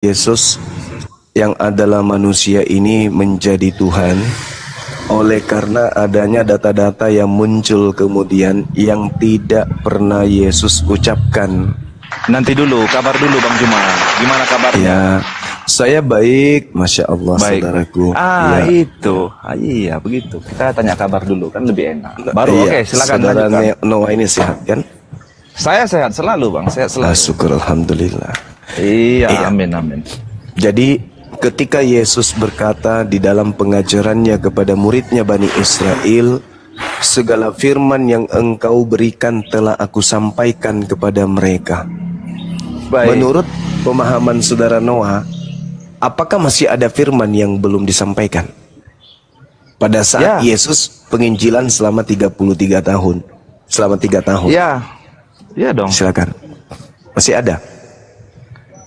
Yesus yang adalah manusia ini menjadi Tuhan oleh karena adanya data-data yang muncul kemudian yang tidak pernah Yesus ucapkan. Nanti dulu, kabar dulu Bang Juma. Gimana kabarnya? Ya, saya baik, Masya Allah, Baik. saudaraku. Ah, Ya. itu. Ah, iya, begitu. Kita tanya kabar dulu, kan lebih enak. Baru, Iya, oke, silakan saudara lanjutkan. Noah ini sehat kan? Saya sehat selalu, Bang. Sehat selalu. Syukur Alhamdulillah. Iya, Iya. amin, amin. Jadi ketika Yesus berkata di dalam pengajarannya kepada muridnya Bani Israel, segala firman yang engkau berikan telah aku sampaikan kepada mereka. Baik. Menurut pemahaman saudara Noah, apakah masih ada firman yang belum disampaikan? Pada saat Ya. Yesus penginjilan selama 33 tahun. Selama 3 tahun. Iya. Iya dong. Silakan. Masih ada?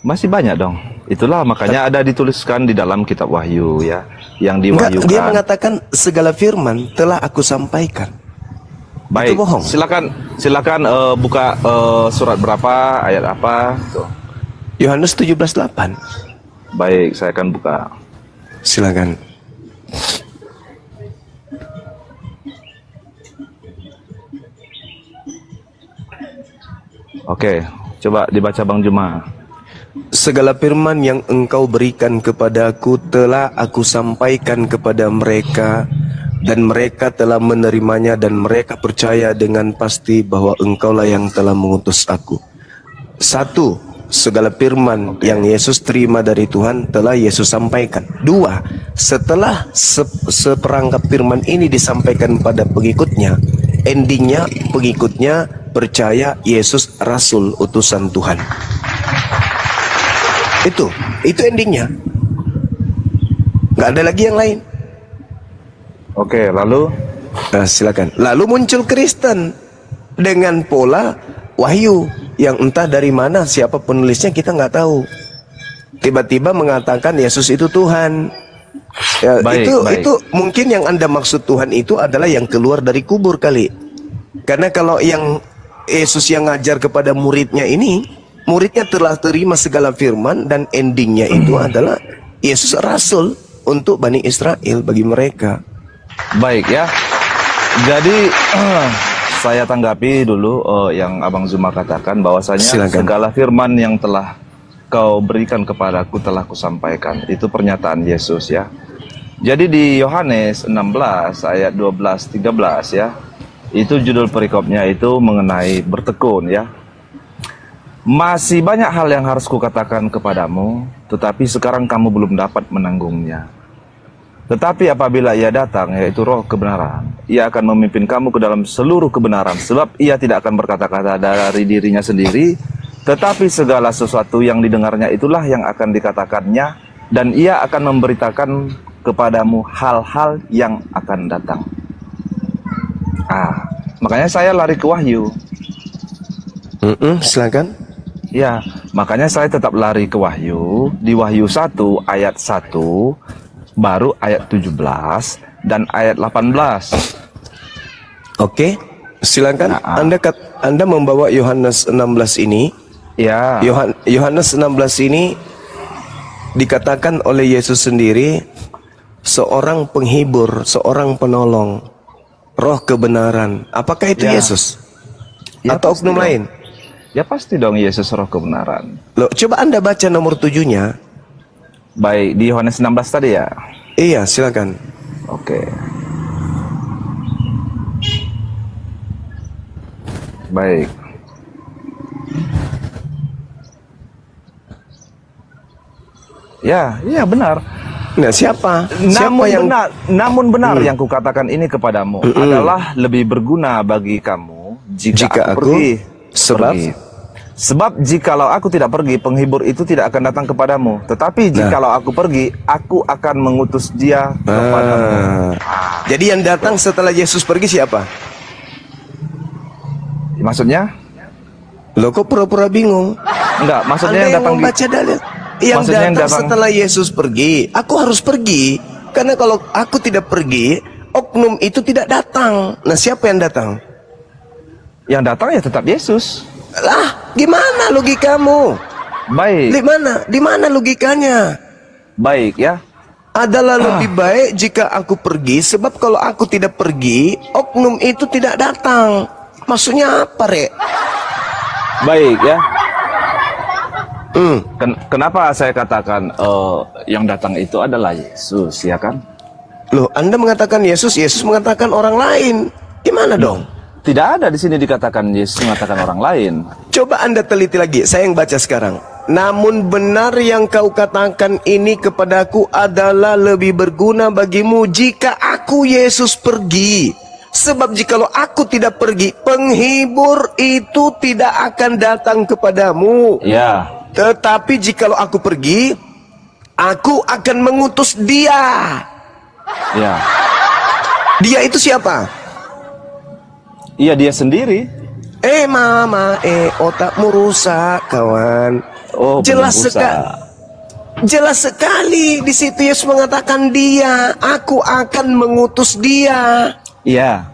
Masih banyak dong. Itulah makanya ada dituliskan di dalam kitab Wahyu ya, yang Enggak, diwahyukan. dia mengatakan segala firman telah aku sampaikan. Baik, Itu bohong. silakan buka surat berapa, ayat apa tuh. Yohanes 17:8. Baik, saya akan buka. Silakan. Oke, coba dibaca Bang Juma. Segala firman yang engkau berikan kepadaku telah aku sampaikan kepada mereka, dan mereka telah menerimanya, dan mereka percaya dengan pasti bahwa engkaulah yang telah mengutus aku. Satu, segala firman yang Yesus terima dari Tuhan telah Yesus sampaikan. Dua, setelah seperangkap firman ini disampaikan pada pengikutnya, endingnya pengikutnya percaya Yesus Rasul utusan Tuhan. Itu endingnya. Nggak ada lagi yang lain. Oke, lalu Nah, silakan. Lalu muncul Kristen dengan pola wahyu yang entah dari mana, siapa penulisnya kita nggak tahu. Tiba-tiba mengatakan Yesus itu Tuhan. Ya, Baik, baik. itu mungkin yang Anda maksud Tuhan itu adalah yang keluar dari kubur kali. Karena kalau yang Yesus yang ngajar kepada muridnya ini, muridnya telah terima segala firman dan endingnya itu adalah Yesus Rasul untuk Bani Israel bagi mereka. baik ya. Jadi saya tanggapi dulu yang Abang Zuma katakan bahwasanya Silakan. segala firman yang telah kau berikan kepadaku telah kusampaikan. Itu pernyataan Yesus ya. Jadi di Yohanes 16 ayat 12-13 ya. Itu judul perikopnya itu mengenai bertekun ya. Masih banyak hal yang harus kukatakan kepadamu, tetapi sekarang kamu belum dapat menanggungnya. Tetapi apabila ia datang, yaitu roh kebenaran, ia akan memimpin kamu ke dalam seluruh kebenaran. Sebab ia tidak akan berkata-kata dari dirinya sendiri, tetapi segala sesuatu yang didengarnya itulah yang akan dikatakannya, dan ia akan memberitakan kepadamu hal-hal yang akan datang. Makanya saya lari ke Wahyu. Silakan. Ya, makanya saya tetap lari ke Wahyu. Di Wahyu 1 ayat 1, baru ayat 17 dan ayat 18. Oke, silakan. Anda membawa Yohanes 16 ini. Ya. Yohanes 16 ini dikatakan oleh Yesus sendiri seorang penghibur, seorang penolong, roh kebenaran. Apakah itu Ya. Yesus? Ya, Atau pasti oknum dong. lain? Ya pasti dong Yesus roh kebenaran. Loh, coba Anda baca nomor 7-nya. Baik, di Yohanes 16 tadi ya. Iya, silakan. Oke. Baik. Ya, iya benar. Nah, siapa? Siapa yang Namun benar yang kukatakan ini kepadamu adalah lebih berguna bagi kamu jika aku pergi. Sebab jikalau aku tidak pergi, penghibur itu tidak akan datang kepadamu. Tetapi jikalau aku pergi, aku akan mengutus dia kepadamu. Jadi yang datang setelah Yesus pergi siapa? Maksudnya? Loh, kok pura-pura bingung? Enggak, maksudnya Anda yang datang membaca dalil. Yang datang setelah Yesus pergi. Aku harus pergi. Karena kalau aku tidak pergi, oknum itu tidak datang. Nah, siapa yang datang? Yang datang ya tetap Yesus. Lah, gimana logikamu? Baik. Di mana logikanya? Baik ya. Adalah lebih baik jika aku pergi, sebab kalau aku tidak pergi, oknum itu tidak datang. Maksudnya apa, Rek? Baik ya. Kenapa saya katakan yang datang itu adalah Yesus, ya kan? Loh, Anda mengatakan Yesus mengatakan orang lain. Gimana dong? Tidak ada di sini dikatakan Yesus mengatakan orang lain. Coba Anda teliti lagi, saya yang baca sekarang. Namun benar yang kau katakan ini kepadaku adalah lebih berguna bagimu jika aku Yesus pergi. Sebab jikalau aku tidak pergi, penghibur itu tidak akan datang kepadamu. Ya. Tetapi jikalau aku pergi, aku akan mengutus dia. Ya. Dia itu siapa? Iya, dia sendiri. Mama, otakmu rusak, kawan. Oh, jelas belum sekali. Jelas sekali di situ Yesus mengatakan dia, aku akan mengutus dia. Iya.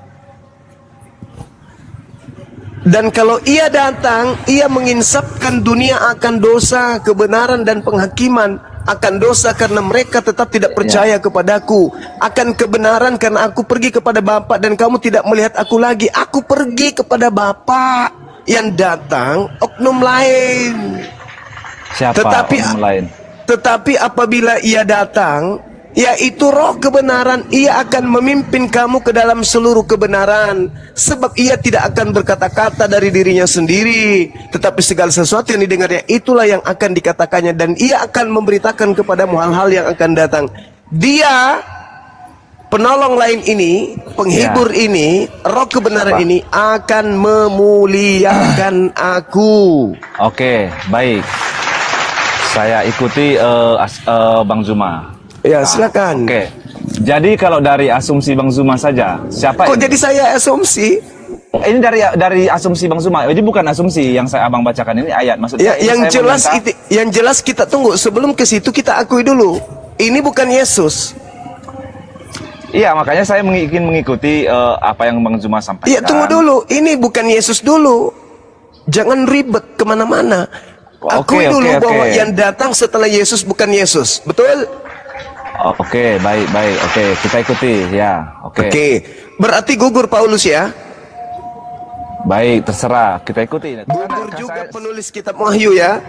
Dan kalau ia datang, ia menginsafkan dunia akan dosa, kebenaran dan penghakiman. Akan dosa karena mereka tetap tidak percaya kepadaku. Akan kebenaran karena aku pergi kepada Bapa dan kamu tidak melihat aku lagi. Aku pergi kepada Bapa. Yang datang oknum lain. Siapa oknum lain? Tetapi apabila ia datang, yaitu roh kebenaran, ia akan memimpin kamu ke dalam seluruh kebenaran. Sebab ia tidak akan berkata-kata dari dirinya sendiri, tetapi segala sesuatu yang didengarnya itulah yang akan dikatakannya. Dan ia akan memberitakan kepadamu hal-hal yang akan datang. Dia, penolong lain ini, penghibur ini, roh kebenaran ini akan memuliakan aku. Oke, baik. Saya ikuti Bang Zuma. Ya, silakan. Oke. Jadi kalau dari asumsi Bang Zuma saja, siapa Kok ini? jadi saya asumsi? Ini dari asumsi Bang Zuma. Jadi bukan asumsi yang saya Abang bacakan ini ayat. Maksudnya Ya, yang jelas kita tunggu. Sebelum ke situ kita akui dulu. Ini bukan Yesus. Iya, makanya saya ingin mengikuti apa yang Bang Zuma sampaikan. Iya, tunggu dulu. Ini bukan Yesus dulu. Jangan ribet kemana-mana. Akui dulu bahwa yang datang setelah Yesus bukan Yesus. Betul? Oke, baik. Oke, kita ikuti ya. Oke. Berarti gugur Paulus ya? Baik, terserah. Kita ikuti. Gugur juga penulis kitab Wahyu ya?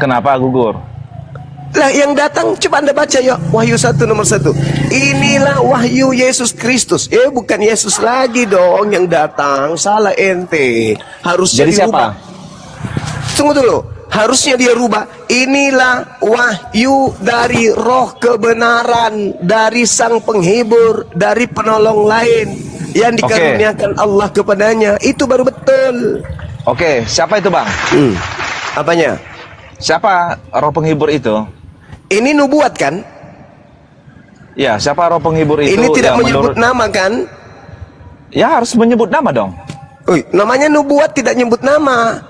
Kenapa gugur? Lah yang datang coba Anda baca ya, Wahyu 1 nomor 1. Inilah wahyu Yesus Kristus. Bukan Yesus lagi dong yang datang. Salah ente. Harusnya jadi dirubah. Siapa? Tunggu dulu. Harusnya dia rubah. Inilah wahyu dari roh kebenaran, dari sang penghibur, dari penolong lain yang dikaruniakan Allah kepadanya. Itu baru betul. Oke, siapa itu Bang? Apanya? Siapa roh penghibur itu? Ini nubuat kan? Ya, siapa roh penghibur itu? Ini tidak menyebut nama kan? Ya, harus menyebut nama dong. Namanya nubuat tidak nyebut nama.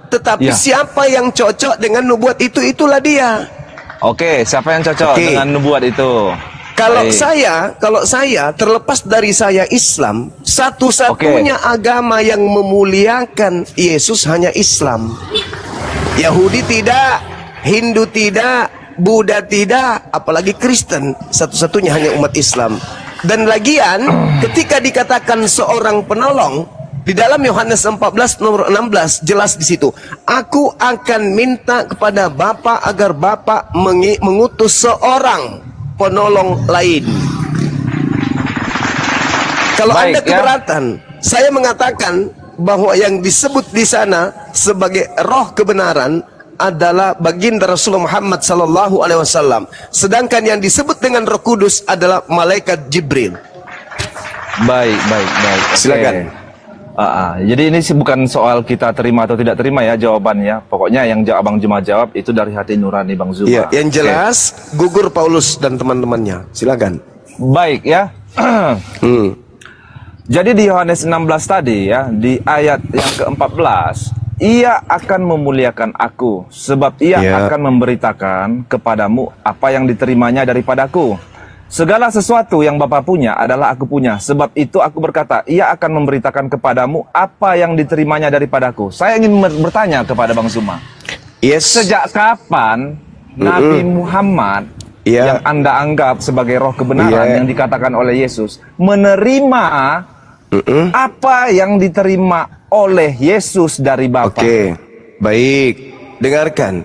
Tetapi siapa yang cocok dengan nubuat itu, itulah dia. Oke, siapa yang cocok dengan nubuat itu? Kalau saya terlepas dari saya Islam, satu-satunya agama yang memuliakan Yesus hanya Islam. Yahudi tidak, Hindu tidak, Buddha tidak, apalagi Kristen. Satu-satunya hanya umat Islam. Dan lagian ketika dikatakan seorang penolong di dalam Yohanes 14 nomor 16 jelas di situ. Aku akan minta kepada Bapa agar Bapa mengutus seorang penolong lain. Kalau Anda keberatan, saya mengatakan bahwa yang disebut di sana sebagai roh kebenaran adalah baginda Rasulullah Muhammad sallallahu alaihi wasallam. Sedangkan yang disebut dengan Roh Kudus adalah malaikat Jibril. Baik. Silakan. Jadi ini sih bukan soal kita terima atau tidak terima ya jawabannya. Pokoknya yang Abang Zuma jawab itu dari hati nurani Bang Zuma. Iya, yang jelas gugur Paulus dan teman-temannya. Silakan. Baik ya. Jadi di Yohanes 16 tadi ya, di ayat yang ke-14, ia akan memuliakan aku sebab ia akan memberitakan kepadamu apa yang diterimanya daripadaku. Segala sesuatu yang Bapa punya adalah aku punya. Sebab itu aku berkata, ia akan memberitakan kepadamu apa yang diterimanya daripadaku. Saya ingin bertanya kepada Bang Zuma. Yes. Sejak kapan Nabi Muhammad Iya. yang Anda anggap sebagai roh kebenaran Iya. yang dikatakan oleh Yesus menerima apa yang diterima oleh Yesus dari Bapa? Oke, baik. Dengarkan.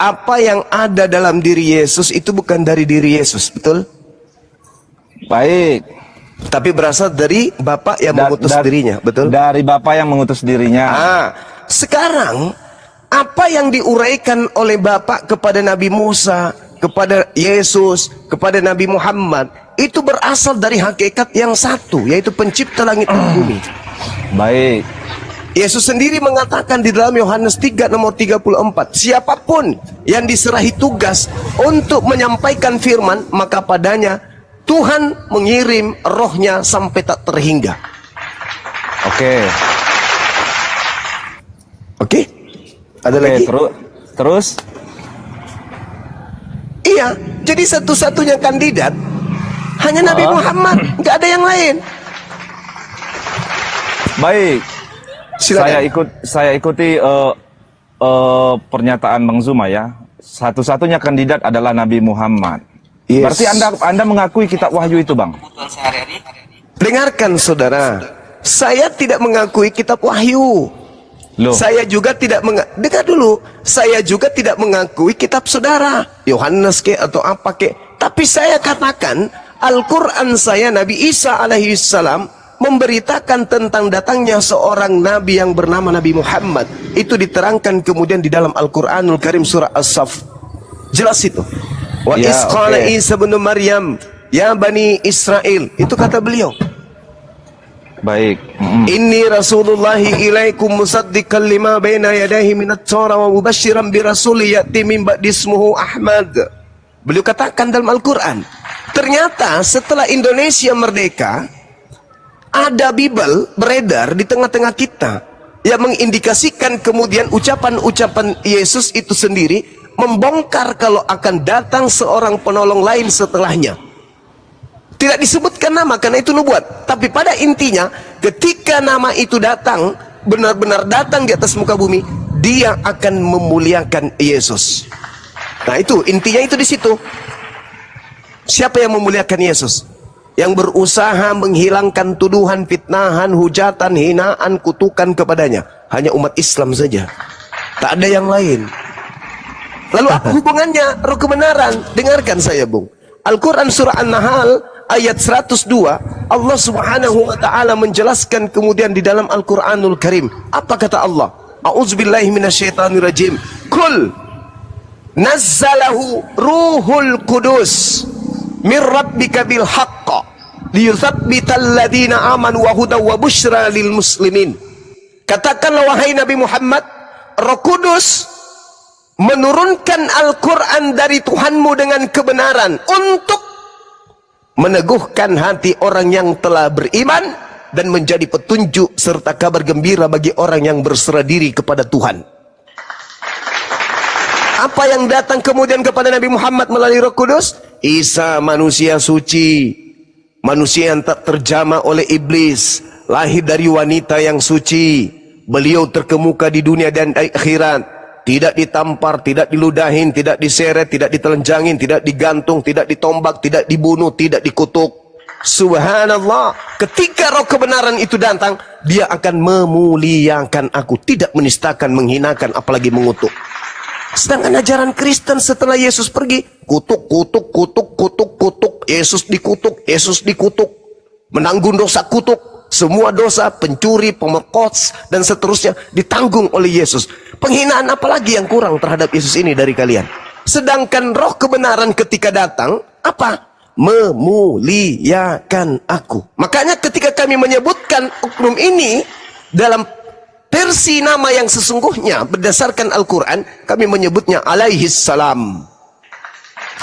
Apa yang ada dalam diri Yesus itu bukan dari diri Yesus, betul? Baik. Tapi berasal dari Bapa yang mengutus dirinya, betul? Dari Bapa yang mengutus dirinya. Sekarang apa yang diuraikan oleh Bapa kepada Nabi Musa, kepada Yesus, kepada Nabi Muhammad, itu berasal dari hakikat yang satu, yaitu pencipta langit dan bumi. Baik. Yesus sendiri mengatakan di dalam Yohanes 3 nomor 34, siapapun yang diserahi tugas untuk menyampaikan firman, maka padanya Tuhan mengirim rohnya sampai tak terhingga. Oke. Oke? Ada Oke, lagi? terus? Iya, jadi satu-satunya kandidat hanya Nabi Muhammad, nggak ada yang lain. Baik. Silakan. Saya ikuti pernyataan Bang Zuma ya. Satu-satunya kandidat adalah Nabi Muhammad. Yes. Berarti Anda mengakui kitab Wahyu itu, Bang? Dengarkan saudara, saya tidak mengakui kitab Wahyu. Loh. Saya juga tidak dengar dulu. Saya juga tidak mengakui kitab saudara, Yohanes ke atau apa ke. Tapi saya katakan Al-Quran saya, Nabi Isa alaihissalam memberitakan tentang datangnya seorang nabi yang bernama Nabi Muhammad. Itu diterangkan kemudian di dalam Al-Quranul Karim surah As-Saff. Jelas itu. Wa Ya, isqala oke. Isa bin Maryam ya Bani Israel. Itu kata beliau. Baik. Inni Rasulullahi ilaikum musaddiqan lima baina yadayhi minat Tawrat wa mubasysyiran bi rasuli ya'ti min ba'di ismuhu Ahmad. Beliau katakan dalam Al-Quran. Ternyata setelah Indonesia merdeka, ada Bible beredar di tengah-tengah kita yang mengindikasikan kemudian ucapan-ucapan Yesus itu sendiri membongkar kalau akan datang seorang penolong lain setelahnya. Tidak disebutkan nama karena itu nubuat. Tapi pada intinya ketika nama itu datang, benar-benar datang di atas muka bumi, dia akan memuliakan Yesus. Nah itu intinya itu di situ. Siapa yang memuliakan Yesus? Yang berusaha menghilangkan tuduhan, fitnahan, hujatan, hinaan, kutukan kepadanya. Hanya umat Islam saja. Tak ada yang lain. Lalu apa hubungannya roh kebenaran? Dengarkan saya, Bung. Al-Quran surah An-Nahl ayat 102, Allah subhanahu wa ta'ala menjelaskan kemudian di dalam Al-Quranul Karim. Apa kata Allah? A'udzubillahi minasyaitanirrajim. Kul nazzalahu ruhul kudus min rabbika bil haqqa liyuthabbital ladina amanu wa hudaw wa busyra lil muslimin. Katakanlah wahai Nabi Muhammad, Roh Kudus menurunkan Al-Quran dari Tuhanmu dengan kebenaran untuk meneguhkan hati orang yang telah beriman dan menjadi petunjuk serta kabar gembira bagi orang yang berserah diri kepada Tuhan. Apa yang datang kemudian kepada Nabi Muhammad melalui Roh Kudus? Isa manusia suci, manusia yang tak terjamah oleh iblis, lahir dari wanita yang suci. Beliau terkemuka di dunia dan akhirat. Tidak ditampar, tidak diludahin, tidak diseret, tidak ditelanjangin, tidak digantung, tidak ditombak, tidak dibunuh, tidak dikutuk. Subhanallah. Ketika roh kebenaran itu datang, dia akan memuliakan aku, tidak menistakan, menghinakan, apalagi mengutuk. Sedangkan ajaran Kristen setelah Yesus pergi, kutuk, kutuk, kutuk, kutuk, kutuk. Yesus dikutuk, Yesus dikutuk. Menanggung dosa kutuk. Semua dosa, pencuri, pemerkos, dan seterusnya ditanggung oleh Yesus. Penghinaan apalagi yang kurang terhadap Yesus ini dari kalian? Sedangkan roh kebenaran ketika datang, apa? Memuliakan aku. Makanya ketika kami menyebutkan oknum ini dalam versi nama yang sesungguhnya berdasarkan Al-Quran, kami menyebutnya alaihis salam.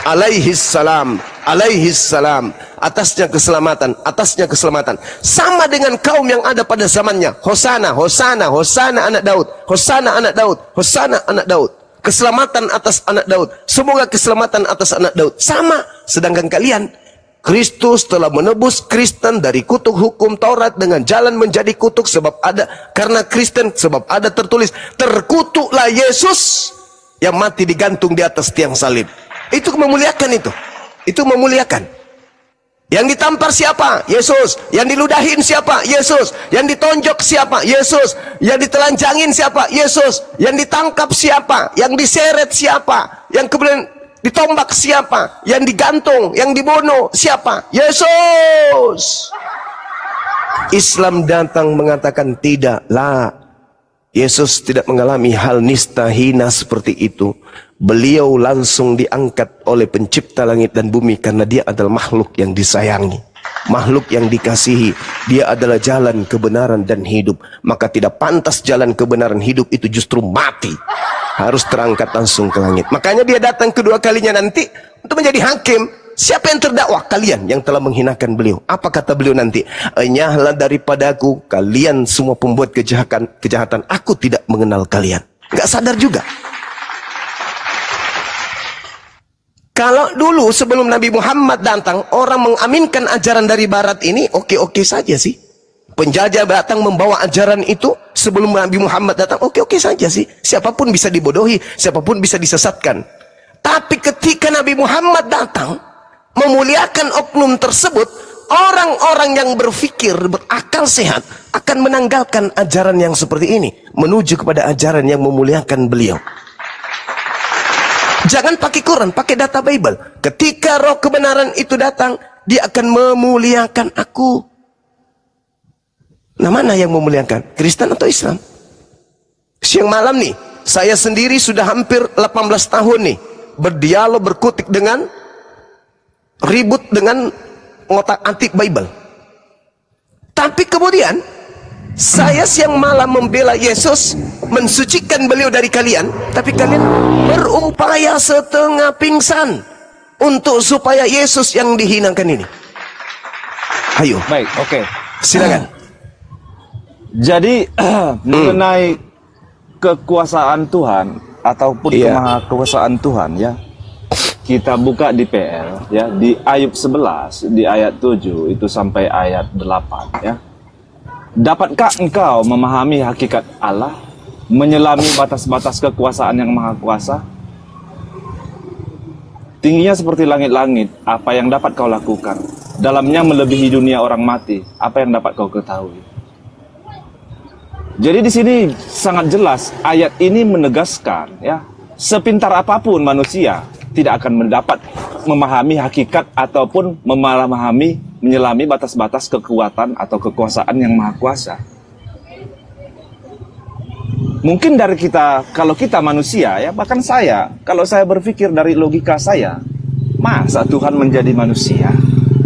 Alaihis salam, alaihis salam. Atasnya keselamatan, atasnya keselamatan. Sama dengan kaum yang ada pada zamannya. Hosana, Hosana, Hosana anak Daud, Hosana anak Daud, Hosana anak Daud. Keselamatan atas anak Daud. Semoga keselamatan atas anak Daud. Sama. Sedangkan kalian, Kristus telah menebus Kristen dari kutuk hukum Taurat dengan jalan menjadi kutuk sebab ada, karena Kristen sebab ada tertulis terkutuklah Yesus yang mati digantung di atas tiang salib. Itu memuliakan itu. Itu memuliakan. Yang ditampar siapa? Yesus. Yang diludahin siapa? Yesus. Yang ditonjok siapa? Yesus. Yang ditelanjangin siapa? Yesus. Yang ditangkap siapa? Yang diseret siapa? Yang kemudian ditombak siapa? Yang digantung, yang dibunuh siapa? Yesus. Islam datang mengatakan tidaklah. Yesus tidak mengalami hal nista hina seperti itu. Beliau langsung diangkat oleh pencipta langit dan bumi karena dia adalah makhluk yang disayangi, makhluk yang dikasihi. Dia adalah jalan kebenaran dan hidup. Maka tidak pantas jalan kebenaran hidup itu justru mati. Harus terangkat langsung ke langit. Makanya dia datang kedua kalinya nanti untuk menjadi hakim. Siapa yang terdakwa? Kalian yang telah menghinakan beliau. Apa kata beliau nanti? Enyahlah daripadaku kalian semua pembuat kejahatan. Aku tidak mengenal kalian. Gak sadar juga. Kalau dulu sebelum Nabi Muhammad datang, orang mengaminkan ajaran dari barat ini, oke-oke saja sih. Penjajah datang membawa ajaran itu sebelum Nabi Muhammad datang, oke-oke saja sih. Siapapun bisa dibodohi, siapapun bisa disesatkan. Tapi ketika Nabi Muhammad datang, memuliakan oknum tersebut, orang-orang yang berpikir, berakal sehat, akan menanggalkan ajaran yang seperti ini, menuju kepada ajaran yang memuliakan beliau. Jangan pakai Quran, pakai data Bible. Ketika roh kebenaran itu datang, dia akan memuliakan aku. Nah, mana yang memuliakan? Kristen atau Islam? Siang malam nih, saya sendiri sudah hampir 18 tahun nih, berdialog, berkutik dengan, ribut dengan ngotak-atik Bible. Tapi kemudian, saya siang malam membela Yesus, mensucikan beliau dari kalian, tapi kalian berupaya setengah pingsan untuk supaya Yesus yang dihinakan ini. Ayo. Baik, oke. Silakan. Jadi mengenai kekuasaan Tuhan ataupun kemahakuasaan Tuhan ya. Kita buka di PL ya, di Ayub 11 di ayat 7 itu sampai ayat 8 ya. Dapatkah engkau memahami hakikat Allah, menyelami batas-batas kekuasaan yang maha kuasa? Tingginya seperti langit-langit, apa yang dapat kau lakukan? Dalamnya melebihi dunia orang mati, apa yang dapat kau ketahui? Jadi di sini sangat jelas ayat ini menegaskan ya, sepintar apapun manusia tidak akan mendapat memahami hakikat ataupun memahami, menyelami batas-batas kekuatan atau kekuasaan yang maha kuasa. Mungkin dari kita, kalau kita manusia ya, bahkan saya, kalau saya berpikir dari logika saya, masa Tuhan menjadi manusia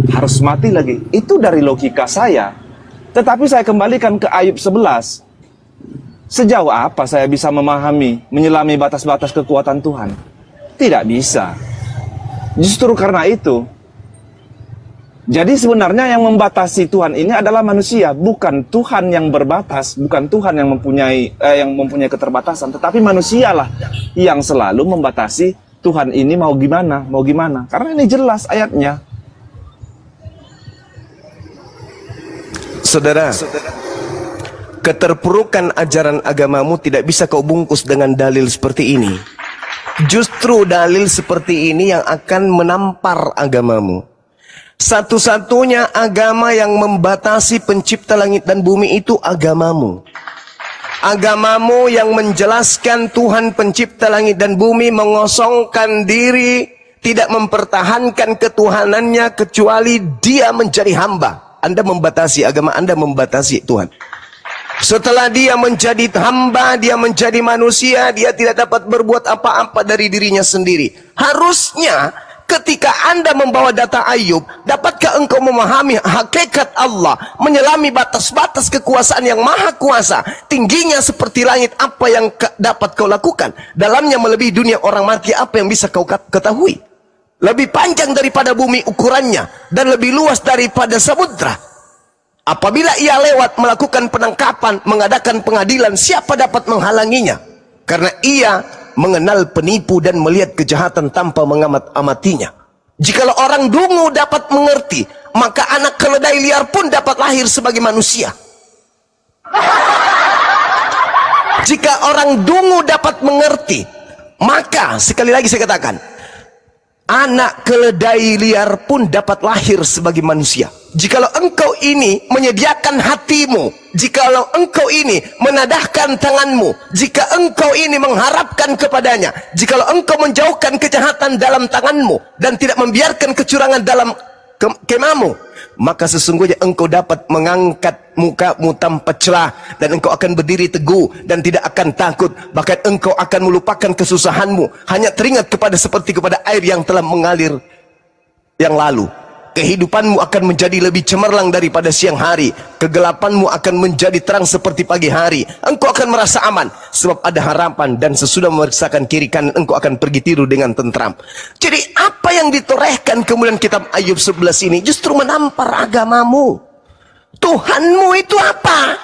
harus mati lagi? Itu dari logika saya. Tetapi saya kembalikan ke Ayub 11. Sejauh apa saya bisa memahami, menyelami batas-batas kekuatan Tuhan? Tidak bisa. Justru karena itu. Jadi sebenarnya yang membatasi Tuhan ini adalah manusia, bukan Tuhan yang berbatas, bukan Tuhan yang mempunyai keterbatasan, tetapi manusialah yang selalu membatasi Tuhan ini mau gimana, mau gimana. Karena ini jelas ayatnya. Saudara, keterpurukan ajaran agamamu tidak bisa kau bungkus dengan dalil seperti ini. Justru dalil seperti ini yang akan menampar agamamu. Satu-satunya agama yang membatasi pencipta langit dan bumi itu agamamu. Agamamu yang menjelaskan Tuhan pencipta langit dan bumi mengosongkan diri, tidak mempertahankan ketuhanannya kecuali dia menjadi hamba. Anda membatasi agama Anda, membatasi Tuhan. Setelah dia menjadi hamba, dia menjadi manusia, dia tidak dapat berbuat apa-apa dari dirinya sendiri. Harusnya ketika Anda membawa data Ayub, dapatkah engkau memahami hakikat Allah, menyelami batas-batas kekuasaan yang maha kuasa, tingginya seperti langit, apa yang dapat kau lakukan? Dalamnya melebihi dunia orang mati, apa yang bisa kau ketahui? Lebih panjang daripada bumi ukurannya, dan lebih luas daripada samudra. Apabila ia lewat melakukan penangkapan, mengadakan pengadilan, siapa dapat menghalanginya? Karena ia mengenal penipu dan melihat kejahatan tanpa mengamat-amatinya. Jikalau orang dungu dapat mengerti, maka anak keledai liar pun dapat lahir sebagai manusia. Jika orang dungu dapat mengerti, Maka sekali lagi saya katakan, anak keledai liar pun dapat lahir sebagai manusia. Jikalau engkau ini menyediakan hatimu, jikalau engkau ini menadahkan tanganmu, jika engkau ini mengharapkan kepadanya, jikalau engkau menjauhkan kejahatan dalam tanganmu dan tidak membiarkan kecurangan dalam kemahmu, maka sesungguhnya engkau dapat mengangkat mukamu tanpa celah, dan engkau akan berdiri teguh dan tidak akan takut. Bahkan engkau akan melupakan kesusahanmu, hanya teringat seperti kepada air yang telah mengalir yang lalu. Kehidupanmu akan menjadi lebih cemerlang daripada siang hari, kegelapanmu akan menjadi terang seperti pagi hari. Engkau akan merasa aman sebab ada harapan, dan sesudah memeriksakan kiri kanan engkau akan pergi tidur dengan tentram. Jadi apa yang ditorehkan kemudian kitab Ayub 11 ini justru menampar agamamu. Tuhanmu itu apa?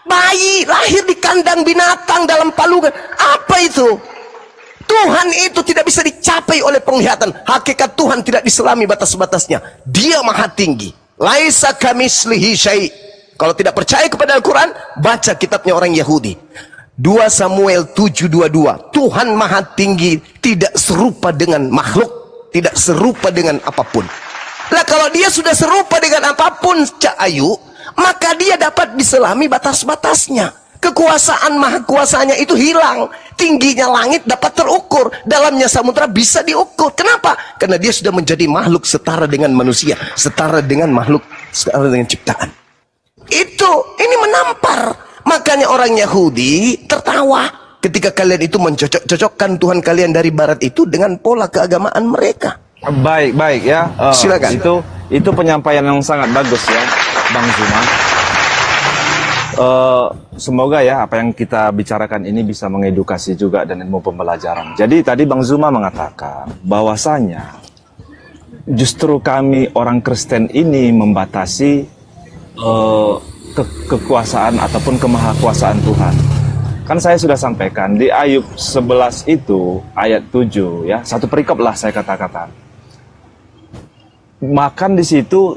Bayi lahir di kandang binatang dalam palungan. Apa itu? Tuhan itu tidak bisa dicapai oleh penglihatan. Hakikat Tuhan tidak diselami batas-batasnya. Dia maha tinggi. Laisa kamislihi syai'. Kalau tidak percaya kepada Al-Quran, baca kitabnya orang Yahudi. 2 Samuel 7:22. Tuhan maha tinggi, tidak serupa dengan makhluk, tidak serupa dengan apapun. Lah kalau dia sudah serupa dengan apapun, Cak Ayu, maka dia dapat diselami batas-batasnya. Kekuasaan maha kuasanya itu hilang. Tingginya langit dapat terukur, dalamnya samudra bisa diukur. Kenapa? Karena dia sudah menjadi makhluk setara dengan manusia, setara dengan makhluk, setara dengan ciptaan. Ini menampar. Makanya orang Yahudi tertawa ketika kalian itu mencocok-cocokkan Tuhan kalian dari barat itu dengan pola keagamaan mereka. Baik ya. Silakan. Itu penyampaian yang sangat bagus ya, Bang Zuma. Semoga ya apa yang kita bicarakan ini bisa mengedukasi juga dan ilmu pembelajaran. Jadi tadi Bang Zuma mengatakan bahwasanya justru kami orang Kristen ini membatasi kekuasaan ataupun kemahakuasaan Tuhan. Kan saya sudah sampaikan di Ayub 11 itu ayat 7 ya, satu perikop lah saya katakan. Makan di situ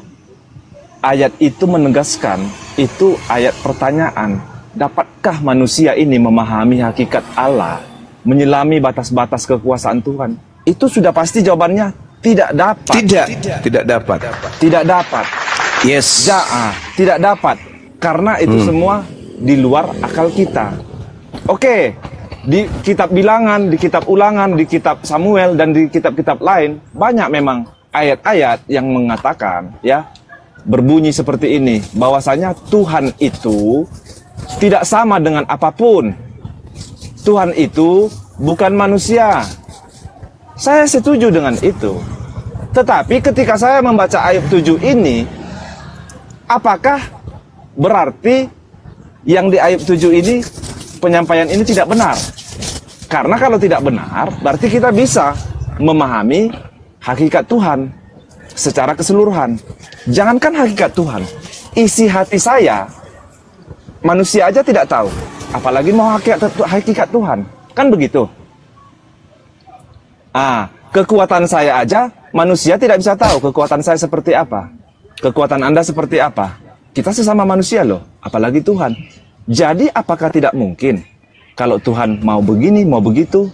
ayat itu menegaskan, itu ayat pertanyaan, dapatkah manusia ini memahami hakikat Allah, menyelami batas-batas kekuasaan Tuhan? Itu sudah pasti jawabannya tidak dapat. Tidak dapat. Tidak dapat. Yes. Tidak dapat. Karena itu semua di luar akal kita. Oke, di kitab Bilangan, di kitab Ulangan, di kitab Samuel, dan di kitab-kitab lain, banyak memang ayat-ayat yang mengatakan, ya, berbunyi seperti ini, bahwasanya Tuhan itu tidak sama dengan apapun. Tuhan itu bukan manusia. Saya setuju dengan itu. Tetapi ketika saya membaca ayat 7 ini, apakah berarti yang di ayat 7 ini, penyampaian ini tidak benar? Karena kalau tidak benar, berarti kita bisa memahami hakikat Tuhan secara keseluruhan. Jangankan hakikat Tuhan, isi hati saya, manusia aja tidak tahu, apalagi mau hakikat Tuhan. Kan begitu. Kekuatan saya aja, manusia tidak bisa tahu kekuatan saya seperti apa, kekuatan Anda seperti apa. Kita sesama manusia loh, apalagi Tuhan. Jadi apakah tidak mungkin kalau Tuhan mau begini, mau begitu?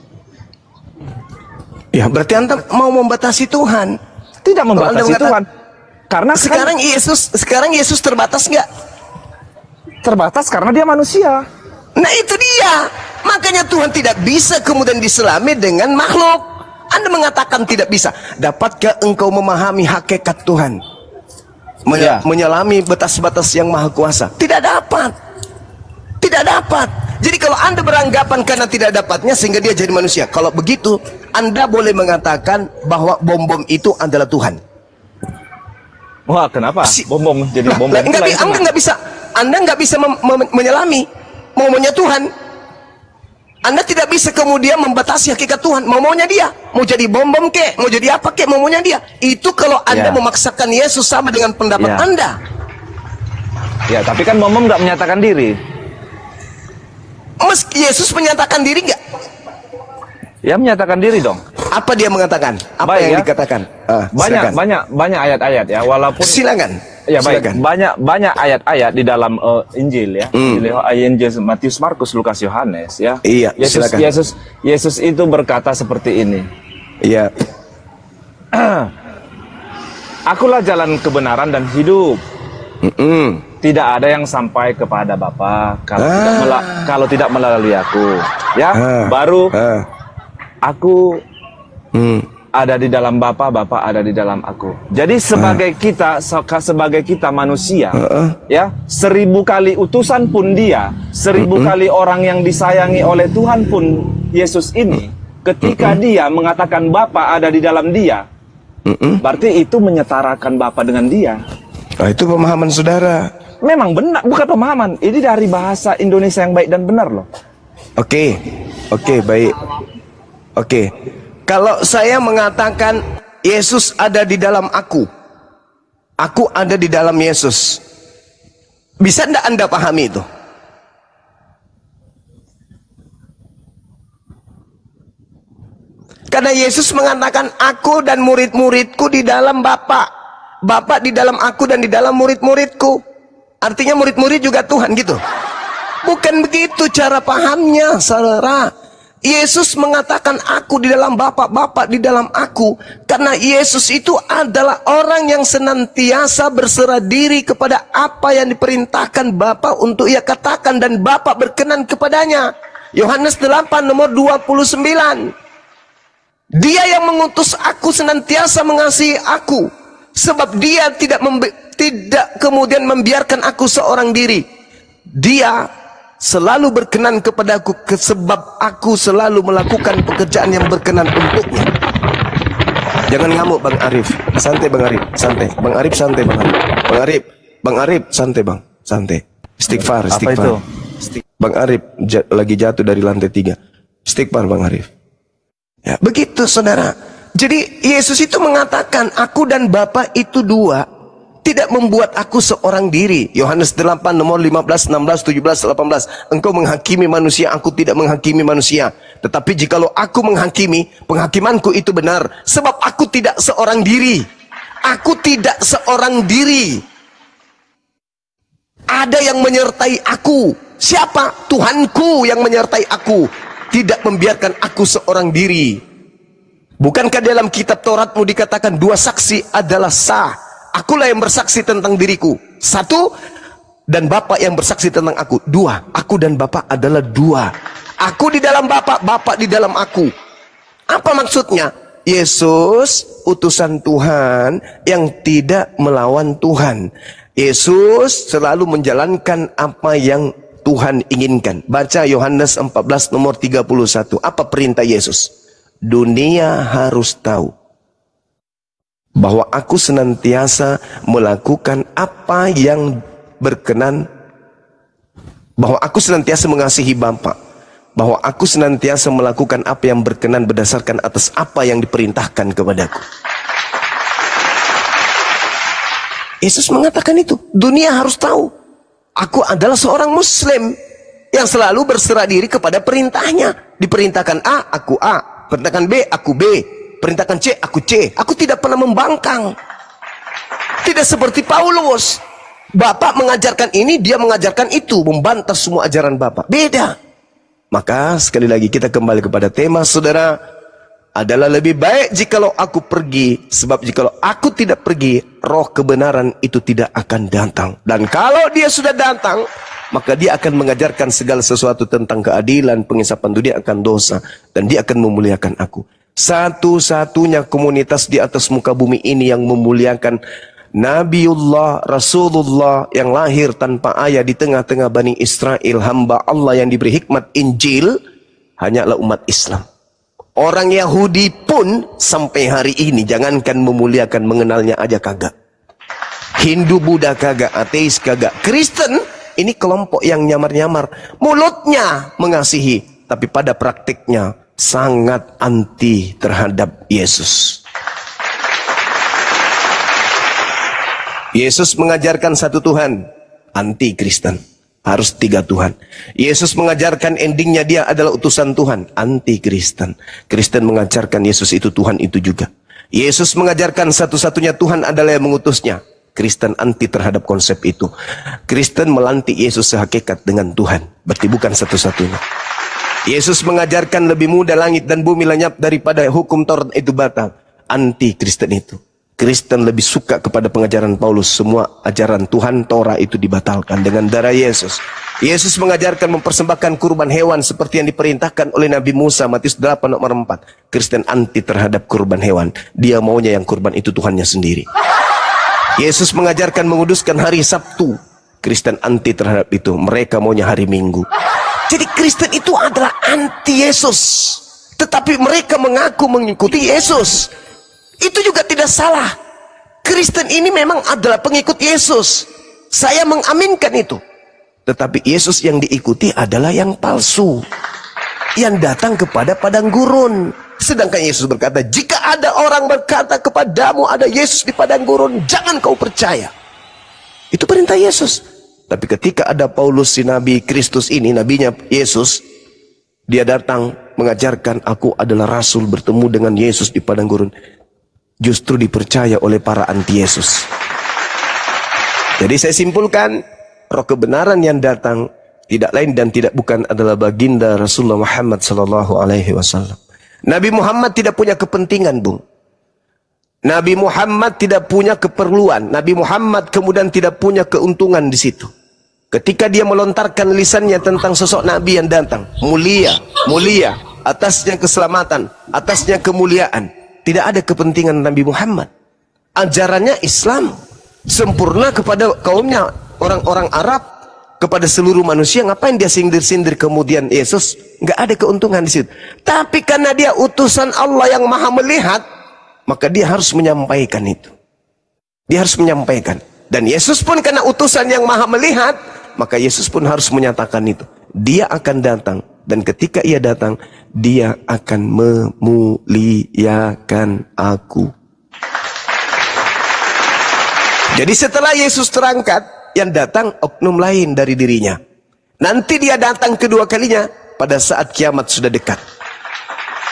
Ya berarti Anda mau membatasi Tuhan. Tidak membatasi Tuhan. Karena sekarang Yesus terbatas nggak? Terbatas karena dia manusia. Nah itu dia. Makanya Tuhan tidak bisa kemudian diselami dengan makhluk. Anda mengatakan tidak bisa. Dapatkah engkau memahami hakikat Tuhan? Menyelami batas-batas yang maha kuasa? Tidak dapat. Tidak dapat. Jadi kalau Anda beranggapan karena tidak dapatnya sehingga dia jadi manusia, kalau begitu Anda boleh mengatakan bahwa bom-bom itu adalah Tuhan. Wah, kenapa? Bom-bom jadi bom-bom. Anda nggak bisa menyelami maunya Tuhan. Anda tidak bisa kemudian membatasi hakikat Tuhan. Maunya dia, mau jadi bom-bom kek, mau jadi apa kek, maunya dia. Itu kalau Anda memaksakan Yesus sama dengan pendapat Anda. Ya, tapi kan bom-bom nggak menyatakan diri. Yesus menyatakan diri nggak? Ya, menyatakan diri dong. Apa dia mengatakan? Apa yang dikatakan? Banyak ayat-ayat ya, walaupun silakan. Ya baik, Silakan. banyak ayat-ayat di dalam Injil ya. Injil Matius, Markus, Lukas, Yohanes ya. Iya, silakan. Yesus itu berkata seperti ini. Iya. Akulah jalan kebenaran dan hidup. Tidak ada yang sampai kepada Bapa kalau tidak melalui aku. Ya, baru aku ada di dalam Bapa, Bapa ada di dalam aku. Jadi sebagai kita manusia, ya 1000 kali utusan pun dia, 1000 kali orang yang disayangi oleh Tuhan pun Yesus ini, ketika dia mengatakan Bapa ada di dalam dia, berarti itu menyetarakan Bapa dengan dia. Nah, itu pemahaman saudara. Memang benar, bukan pemahaman. Ini dari bahasa Indonesia yang baik dan benar loh. Oke, baik. Oke. Kalau saya mengatakan Yesus ada di dalam aku ada di dalam Yesus, bisa enggak Anda pahami itu? Karena Yesus mengatakan aku dan murid-muridku di dalam Bapa, Bapa di dalam aku dan di dalam murid-muridku. Artinya murid-murid juga Tuhan gitu. Bukan begitu cara pahamnya, saudara. Yesus mengatakan aku di dalam Bapa, Bapa di dalam aku, karena Yesus itu adalah orang yang senantiasa berserah diri kepada apa yang diperintahkan Bapa untuk ia katakan, dan Bapa berkenan kepadanya. Yohanes 8 nomor 29. Dia yang mengutus aku senantiasa mengasihi aku, sebab dia tidak kemudian membiarkan aku seorang diri. Dia selalu berkenan kepadaku, sebab aku selalu melakukan pekerjaan yang berkenan untuknya. Jangan ngamuk Bang Arif. Santai Bang Arif, santai. Bang Arif santai Bang Arif. Bang Arif santai Bang, santai. Istighfar. Apa itu? Bang Arif lagi jatuh dari lantai 3. Istighfar Bang Arif. Ya, begitu saudara. Jadi Yesus itu mengatakan aku dan Bapa itu dua, tidak membuat aku seorang diri. Yohanes 8 nomor 15, 16, 17, 18. Engkau menghakimi manusia, aku tidak menghakimi manusia. Tetapi jikalau aku menghakimi, penghakimanku itu benar. Sebab aku tidak seorang diri. Aku tidak seorang diri. Ada yang menyertai aku. Siapa? Tuhanku yang menyertai aku. Tidak membiarkan aku seorang diri. Bukankah dalam kitab Tauratmu dikatakan 2 saksi adalah sah? Akulah yang bersaksi tentang diriku 1, dan Bapa yang bersaksi tentang aku 2. Aku dan Bapa adalah 2. Aku di dalam Bapa, Bapa di dalam aku. Apa maksudnya? Yesus utusan Tuhan yang tidak melawan Tuhan. Yesus selalu menjalankan apa yang Tuhan inginkan. Baca Yohanes 14 nomor 31. Apa perintah Yesus? Dunia harus tahu bahwa aku senantiasa melakukan apa yang berkenan, bahwa aku senantiasa mengasihi Bapa, bahwa aku senantiasa melakukan apa yang berkenan berdasarkan atas apa yang diperintahkan kepadaku. Yesus mengatakan itu. Dunia harus tahu aku adalah seorang Muslim yang selalu berserah diri kepada perintahnya. Diperintahkan A, aku A. Perintahkan B, aku B. Perintahkan C, aku C. Aku tidak pernah membangkang. Tidak seperti Paulus. Bapak mengajarkan ini, dia mengajarkan itu, membantah semua ajaran Bapak. Beda. Maka sekali lagi kita kembali kepada tema saudara. Adalah lebih baik jikalau aku pergi. Sebab jikalau aku tidak pergi, roh kebenaran itu tidak akan datang. Dan kalau dia sudah datang, maka dia akan mengajarkan segala sesuatu tentang keadilan, pengisapan dunia akan dosa, dan dia akan memuliakan aku. Satu-satunya komunitas di atas muka bumi ini yang memuliakan Nabiullah, Rasulullah yang lahir tanpa ayah di tengah-tengah Bani Israel, hamba Allah yang diberi hikmat Injil, hanyalah umat Islam. Orang Yahudi pun sampai hari ini jangankan memuliakan, mengenalnya aja kagak. Hindu, Buddha kagak, ateis kagak. Kristen ini kelompok yang nyamar-nyamar. Mulutnya mengasihi, tapi pada praktiknya sangat anti terhadap Yesus. Yesus mengajarkan satu Tuhan, anti Kristen. Harus 3 Tuhan. Yesus mengajarkan endingnya dia adalah utusan Tuhan, anti Kristen. Kristen mengajarkan Yesus itu Tuhan itu juga. Yesus mengajarkan satu-satunya Tuhan adalah yang mengutusnya. Kristen anti terhadap konsep itu. Kristen melantik Yesus sehakikat dengan Tuhan. Berarti bukan satu-satunya. Yesus mengajarkan lebih mudah langit dan bumi lenyap daripada hukum Taurat itu batal. Anti Kristen itu. Kristen lebih suka kepada pengajaran Paulus. Semua ajaran Tuhan Torah itu dibatalkan dengan darah Yesus. Yesus mengajarkan mempersembahkan kurban hewan seperti yang diperintahkan oleh Nabi Musa, Matius 8 nomor 4. Kristen anti terhadap kurban hewan. Dia maunya yang kurban itu Tuhannya sendiri. Yesus mengajarkan menguduskan hari Sabtu. Kristen anti terhadap itu. Mereka maunya hari Minggu. Jadi Kristen itu adalah anti Yesus. Tetapi mereka mengaku mengikuti Yesus. Itu juga tidak salah. Kristen ini memang adalah pengikut Yesus. Saya mengaminkan itu. Tetapi Yesus yang diikuti adalah yang palsu. Yang datang kepada padang gurun. Sedangkan Yesus berkata, jika ada orang berkata kepadamu ada Yesus di padang gurun, jangan kau percaya. Itu perintah Yesus. Tapi ketika ada Paulus si Nabi Kristus ini, nabinya Yesus, dia datang mengajarkan aku adalah rasul bertemu dengan Yesus di padang gurun. Justru dipercaya oleh para anti Yesus. Jadi saya simpulkan, roh kebenaran yang datang tidak lain dan tidak bukan adalah baginda Rasulullah Muhammad SAW. Nabi Muhammad tidak punya kepentingan, Bung. Nabi Muhammad tidak punya keperluan. Nabi Muhammad kemudian tidak punya keuntungan di situ. Ketika dia melontarkan lisannya tentang sosok Nabi yang datang, mulia, mulia, atasnya keselamatan, atasnya kemuliaan. Tidak ada kepentingan Nabi Muhammad. Ajarannya Islam, sempurna kepada kaumnya, orang-orang Arab, kepada seluruh manusia. Ngapain dia sindir-sindir kemudian Yesus? Nggak ada keuntungan di situ. Tapi karena dia utusan Allah yang maha melihat, maka dia harus menyampaikan itu. Dia harus menyampaikan. Dan Yesus pun karena utusan yang maha melihat, maka Yesus pun harus menyatakan itu. Dia akan datang. Dan ketika ia datang, dia akan memuliakan aku. Jadi setelah Yesus terangkat, yang datang oknum lain dari dirinya. Nanti dia datang kedua kalinya pada saat kiamat sudah dekat.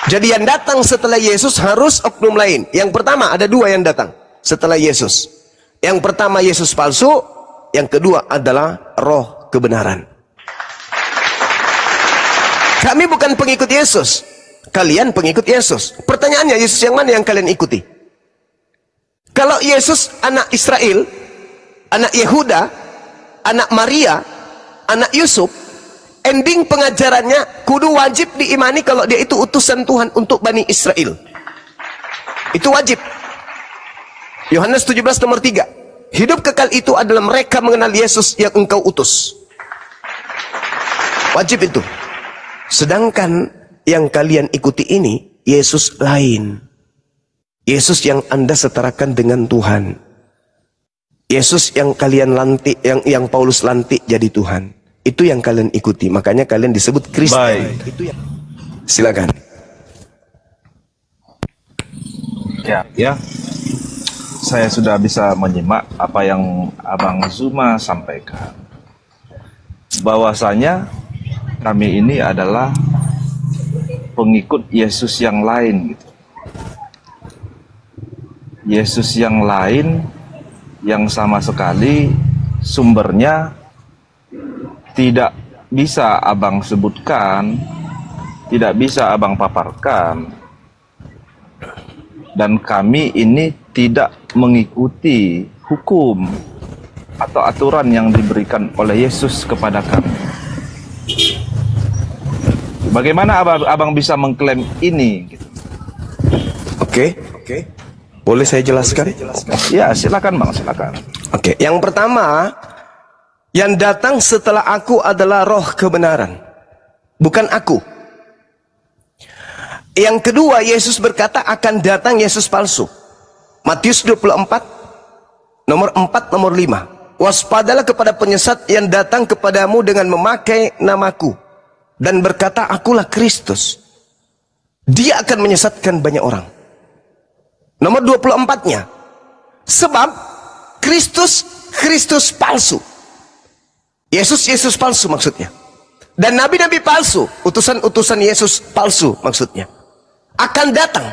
Jadi yang datang setelah Yesus harus oknum lain. Yang pertama ada dua yang datang setelah Yesus. Yang pertama Yesus palsu, yang kedua adalah roh kebenaran. Kami bukan pengikut Yesus, kalian pengikut Yesus. Pertanyaannya, Yesus yang mana yang kalian ikuti? Kalau Yesus anak Israel, anak Yehuda, anak Maria, anak Yusuf, ending pengajarannya kudu wajib diimani kalau dia itu utusan Tuhan untuk Bani Israel. Itu wajib. Yohanes 17 nomor 3. Hidup kekal itu adalah mereka mengenal Yesus yang engkau utus. Wajib itu. Sedangkan yang kalian ikuti ini Yesus lain. Yesus yang Anda setarakan dengan Tuhan. Yesus yang kalian lantik, yang Paulus lantik jadi Tuhan. Itu yang kalian ikuti. Makanya kalian disebut Kristen. Itu yang... Silakan. Ya. Saya sudah bisa menyimak apa yang Abang Zuma sampaikan. Bahwasanya kami ini adalah pengikut Yesus yang lain gitu. Yesus yang lain yang sama sekali sumbernya tidak bisa Abang sebutkan, tidak bisa Abang paparkan. Dan kami ini tidak mengikuti hukum atau aturan yang diberikan oleh Yesus kepada kami. Bagaimana abang bisa mengklaim ini? Oke. Boleh saya jelaskan? Ya, silakan Bang, silakan. Oke, yang pertama, yang datang setelah aku adalah roh kebenaran, bukan aku. Yang kedua, Yesus berkata akan datang Yesus palsu. Matius 24, nomor 4, nomor 5. Waspadalah kepada penyesat yang datang kepadamu dengan memakai namaku dan berkata, akulah Kristus. Dia akan menyesatkan banyak orang. Nomor 24-nya. Sebab Kristus palsu. Yesus palsu maksudnya. Dan nabi-nabi palsu, utusan-utusan Yesus palsu maksudnya. Akan datang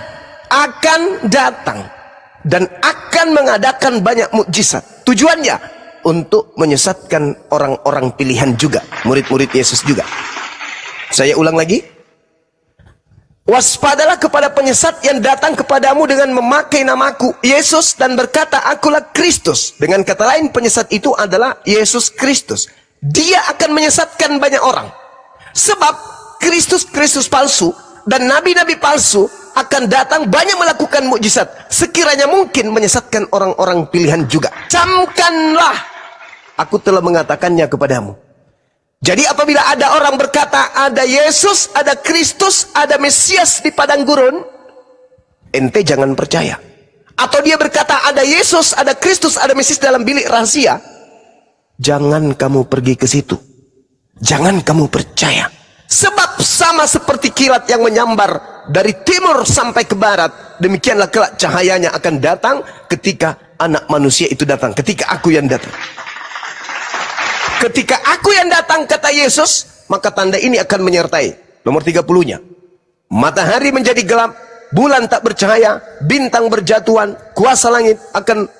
dan akan mengadakan banyak mukjizat. Tujuannya untuk menyesatkan orang-orang pilihan juga, murid-murid Yesus juga. Saya ulang lagi. Waspadalah kepada penyesat yang datang kepadamu dengan memakai namaku Yesus dan berkata akulah Kristus. Dengan kata lain, penyesat itu adalah Yesus Kristus. Dia akan menyesatkan banyak orang. Sebab Kristus palsu dan nabi-nabi palsu akan datang banyak melakukan mukjizat. Sekiranya mungkin menyesatkan orang-orang pilihan juga. Camkanlah, aku telah mengatakannya kepadamu. Jadi apabila ada orang berkata ada Yesus, ada Kristus, ada Mesias di padang gurun, ente jangan percaya. Atau dia berkata ada Yesus, ada Kristus, ada Mesias dalam bilik rahasia, jangan kamu pergi ke situ. Jangan kamu percaya. Sebab sama seperti kilat yang menyambar dari timur sampai ke barat, demikianlah kelak cahayanya akan datang ketika anak manusia itu datang, ketika aku yang datang. Ketika aku yang datang, kata Yesus, maka tanda ini akan menyertai. Nomor 30-nya. Matahari menjadi gelap, bulan tak bercahaya, bintang berjatuhan, kuasa langit akan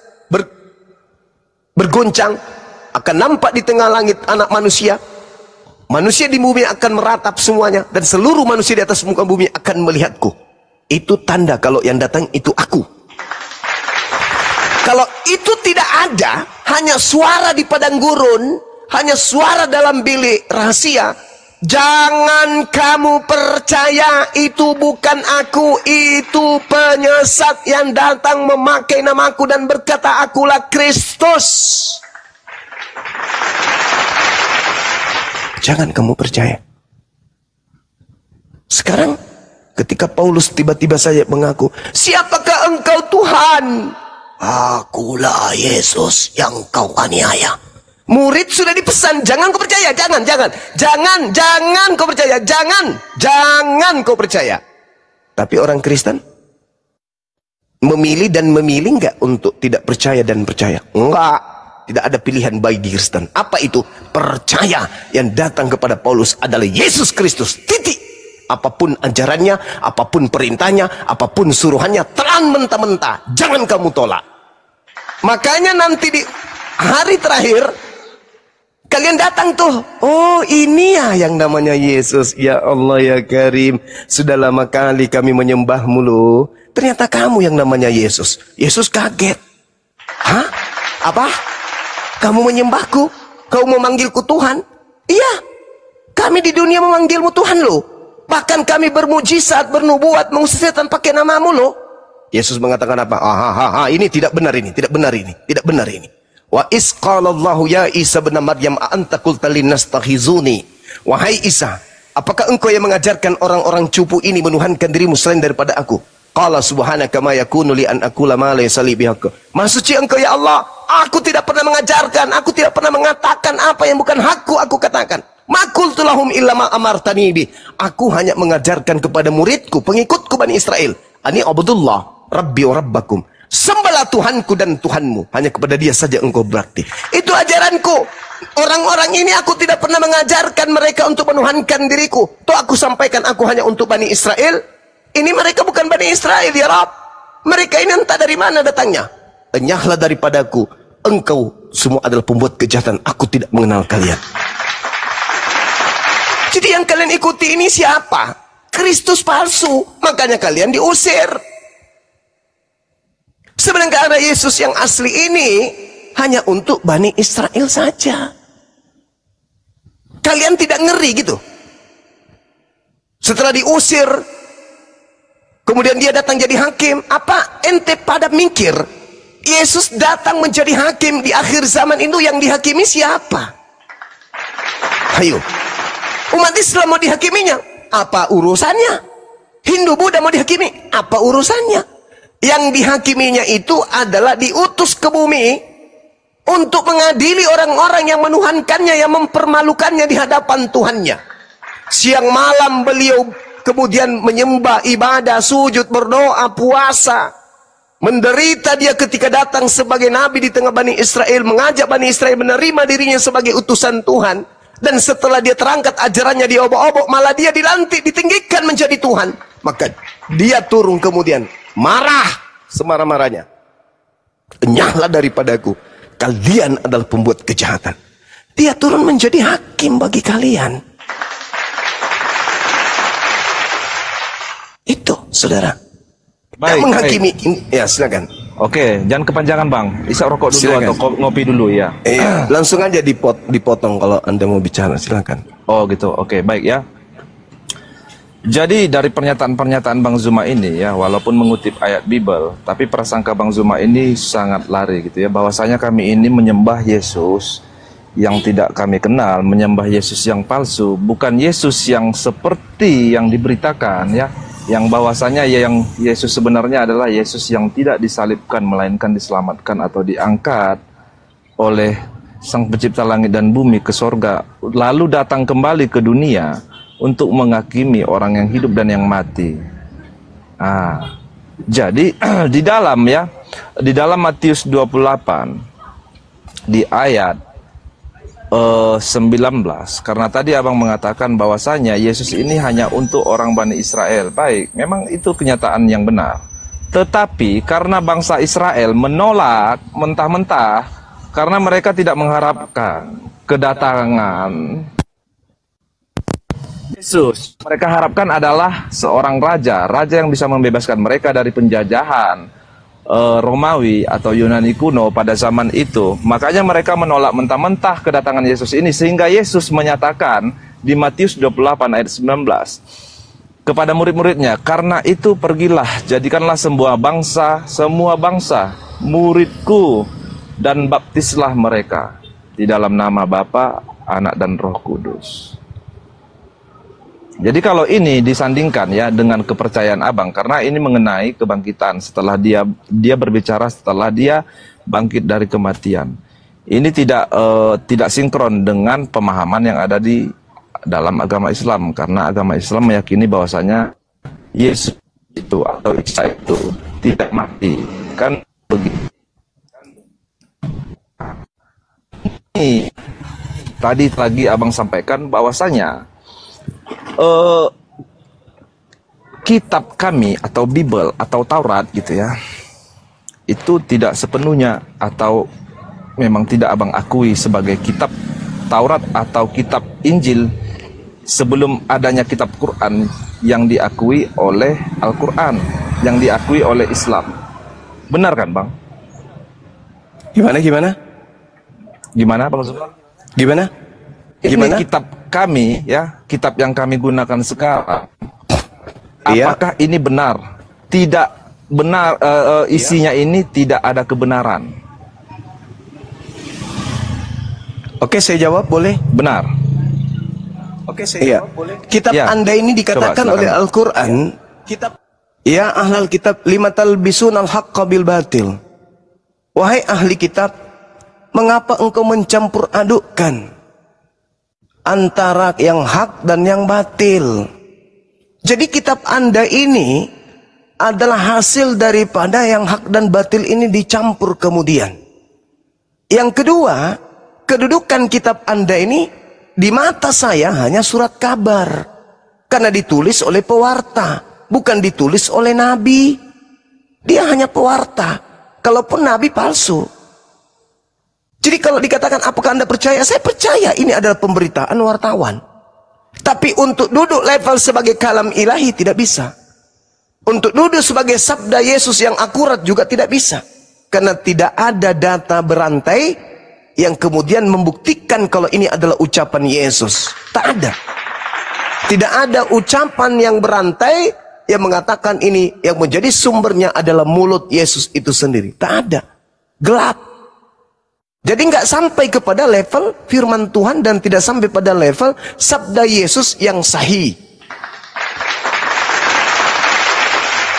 bergoncang, akan nampak di tengah langit anak manusia. Manusia di bumi akan meratap semuanya, dan seluruh manusia di atas muka bumi akan melihatku. Itu tanda kalau yang datang itu aku. Kalau itu tidak ada, hanya suara di padang gurun, hanya suara dalam bilik rahasia, jangan kamu percaya, itu bukan aku, itu penyesat yang datang memakai namaku dan berkata akulah Kristus. Jangan kamu percaya. Sekarang ketika Paulus tiba-tiba saja mengaku, siapakah engkau Tuhan? Akulah Yesus yang kau aniaya. Murid sudah dipesan, jangan kau percaya, jangan kau percaya, jangan kau percaya. Tapi orang Kristen memilih dan memilih enggak untuk tidak percaya dan percaya? Enggak, tidak ada pilihan bagi Kristen. Apa itu? Percaya yang datang kepada Paulus adalah Yesus Kristus, titik. Apapun ajarannya, apapun perintahnya, apapun suruhannya, telan mentah-mentah, jangan kamu tolak. Makanya nanti di hari terakhir kalian datang tuh, oh ini ya yang namanya Yesus. Ya Allah ya Karim, sudah lama kali kami menyembahmu loh. Ternyata kamu yang namanya Yesus. Yesus kaget. Hah? Apa? Kamu menyembahku? Kau memanggilku Tuhan? Iya, kami di dunia memanggilmu Tuhan loh. Bahkan kami bermujizat, bernubuat, mengusir setan pakai namamu loh. Yesus mengatakan apa? Ini tidak benar ini, tidak benar ini, tidak benar ini. Wa isqalallahu ya Isa bin Maryam a'anta qulta linnas takhizuni. Wahai Isa, apakah engkau yang mengajarkan orang-orang cupu ini menuhankan dirimu selain daripada aku? Qala subhanaka ma yakunu li an aqula ma laysa li bihaq. Maha suci engkau ya Allah, aku tidak pernah mengajarkan, aku tidak pernah mengatakan apa yang bukan hakku aku katakan. Ma qultu lahum illa ma amartani bi. Aku hanya mengajarkan kepada muridku, pengikutku Bani Israel, ani abdullah rabbi wa rabbakum. Sembahlah Tuhanku dan Tuhanmu, hanya kepada dia saja engkau berbakti. Itu ajaranku. Orang-orang ini aku tidak pernah mengajarkan mereka untuk menuhankan diriku. Toh aku sampaikan aku hanya untuk Bani Israel. Ini mereka bukan Bani Israel ya Rabb. Mereka ini entah dari mana datangnya. Enyahlah daripadaku, engkau semua adalah pembuat kejahatan, aku tidak mengenal kalian. Jadi yang kalian ikuti ini siapa? Kristus palsu, makanya kalian diusir. Sebenarnya Yesus yang asli ini hanya untuk Bani Israel saja. Kalian tidak ngeri gitu? Setelah diusir, kemudian dia datang jadi hakim. Apa ente pada mikir Yesus datang menjadi hakim di akhir zaman itu, yang dihakimi siapa? Ayo, umat Islam mau dihakiminya, apa urusannya? Hindu Buddha mau dihakimi, apa urusannya? Yang dihakiminya itu adalah diutus ke bumi untuk mengadili orang-orang yang menuhankannya, yang mempermalukannya di hadapan Tuhannya. Siang malam beliau kemudian menyembah, ibadah, sujud, berdoa, puasa. Menderita dia ketika datang sebagai nabi di tengah Bani Israel, mengajak Bani Israel menerima dirinya sebagai utusan Tuhan. Dan setelah dia terangkat ajarannya diobok-obok, malah dia dilantik, ditinggikan menjadi Tuhan. Maka dia turun kemudian marah semarah-marahnya. Enyahlah daripadaku, kalian adalah pembuat kejahatan. Dia turun menjadi hakim bagi kalian. Itu, saudara. Yang menghakimi ini, ya silakan. Oke, jangan kepanjangan Bang. Isap rokok dulu Silakan. atau ngopi dulu ya. Iya, langsung aja dipotong kalau Anda mau bicara, silakan. Oh gitu, oke baik ya. Jadi dari pernyataan-pernyataan Bang Zuma ini ya, walaupun mengutip ayat Bible, tapi prasangka Bang Zuma ini sangat lari gitu ya, bahwasanya kami ini menyembah Yesus yang tidak kami kenal, menyembah Yesus yang palsu, bukan Yesus yang seperti yang diberitakan ya, yang bahwasanya ya yang Yesus sebenarnya adalah Yesus yang tidak disalibkan melainkan diselamatkan atau diangkat oleh Sang Pencipta langit dan bumi ke sorga, lalu datang kembali ke dunia untuk menghakimi orang yang hidup dan yang mati. Jadi di dalam Matius 28 di ayat 19, karena tadi abang mengatakan bahwasanya Yesus ini hanya untuk orang Bani Israel. Baik, memang itu kenyataan yang benar. Tetapi karena bangsa Israel menolak mentah-mentah, karena mereka tidak mengharapkan kedatangan Yesus, mereka harapkan adalah seorang raja yang bisa membebaskan mereka dari penjajahan Romawi atau Yunani kuno pada zaman itu. Makanya mereka menolak mentah-mentah kedatangan Yesus ini, sehingga Yesus menyatakan di Matius 28 ayat 19 kepada murid-muridnya, karena itu pergilah, jadikanlah semua bangsa muridku, dan baptislah mereka di dalam nama Bapa, Anak, dan Roh Kudus. Jadi kalau ini disandingkan ya dengan kepercayaan abang, karena ini mengenai kebangkitan setelah dia berbicara setelah dia bangkit dari kematian. Ini tidak sinkron dengan pemahaman yang ada di dalam agama Islam, karena agama Islam meyakini bahwasanya Yesus itu atau Isa itu tidak mati. Kan begitu. Ini tadi lagi abang sampaikan bahwasanya kitab kami atau Bible atau Taurat gitu ya, itu tidak sepenuhnya atau memang tidak abang akui sebagai kitab Taurat atau kitab Injil sebelum adanya kitab Quran yang diakui oleh Al-Quran, yang diakui oleh Islam. Benar kan Bang? Gimana Bang Zuma? Gimana? Ini kitab kami ya, kitab yang kami gunakan sekarang. Iya. Apakah ini benar? Tidak benar, isinya ini tidak ada kebenaran. Oke, saya jawab boleh? Benar. Oke, saya jawab boleh? Kitab Anda ini dikatakan Coba, oleh Al-Quran, kitab ya ahlal kitab lima talbisun al-haqqa bil batil. Wahai ahli kitab, mengapa engkau mencampur adukkan antara yang hak dan yang batil? Jadi kitab Anda ini adalah hasil daripada yang hak dan batil ini dicampur kemudian. Yang kedua, kedudukan kitab Anda ini di mata saya hanya surat kabar, karena ditulis oleh pewarta, bukan ditulis oleh nabi. Dia hanya pewarta, kalaupun nabi palsu. Jadi kalau dikatakan apakah Anda percaya? Saya percaya ini adalah pemberitaan wartawan. Tapi untuk duduk level sebagai kalam ilahi tidak bisa. Untuk duduk sebagai sabda Yesus yang akurat juga tidak bisa. Karena tidak ada data berantai yang kemudian membuktikan kalau ini adalah ucapan Yesus. Tak ada. Tidak ada ucapan yang berantai yang mengatakan ini yang menjadi sumbernya adalah mulut Yesus itu sendiri. Tak ada. Gelap. Jadi nggak sampai kepada level firman Tuhan dan tidak sampai pada level sabda Yesus yang sahih.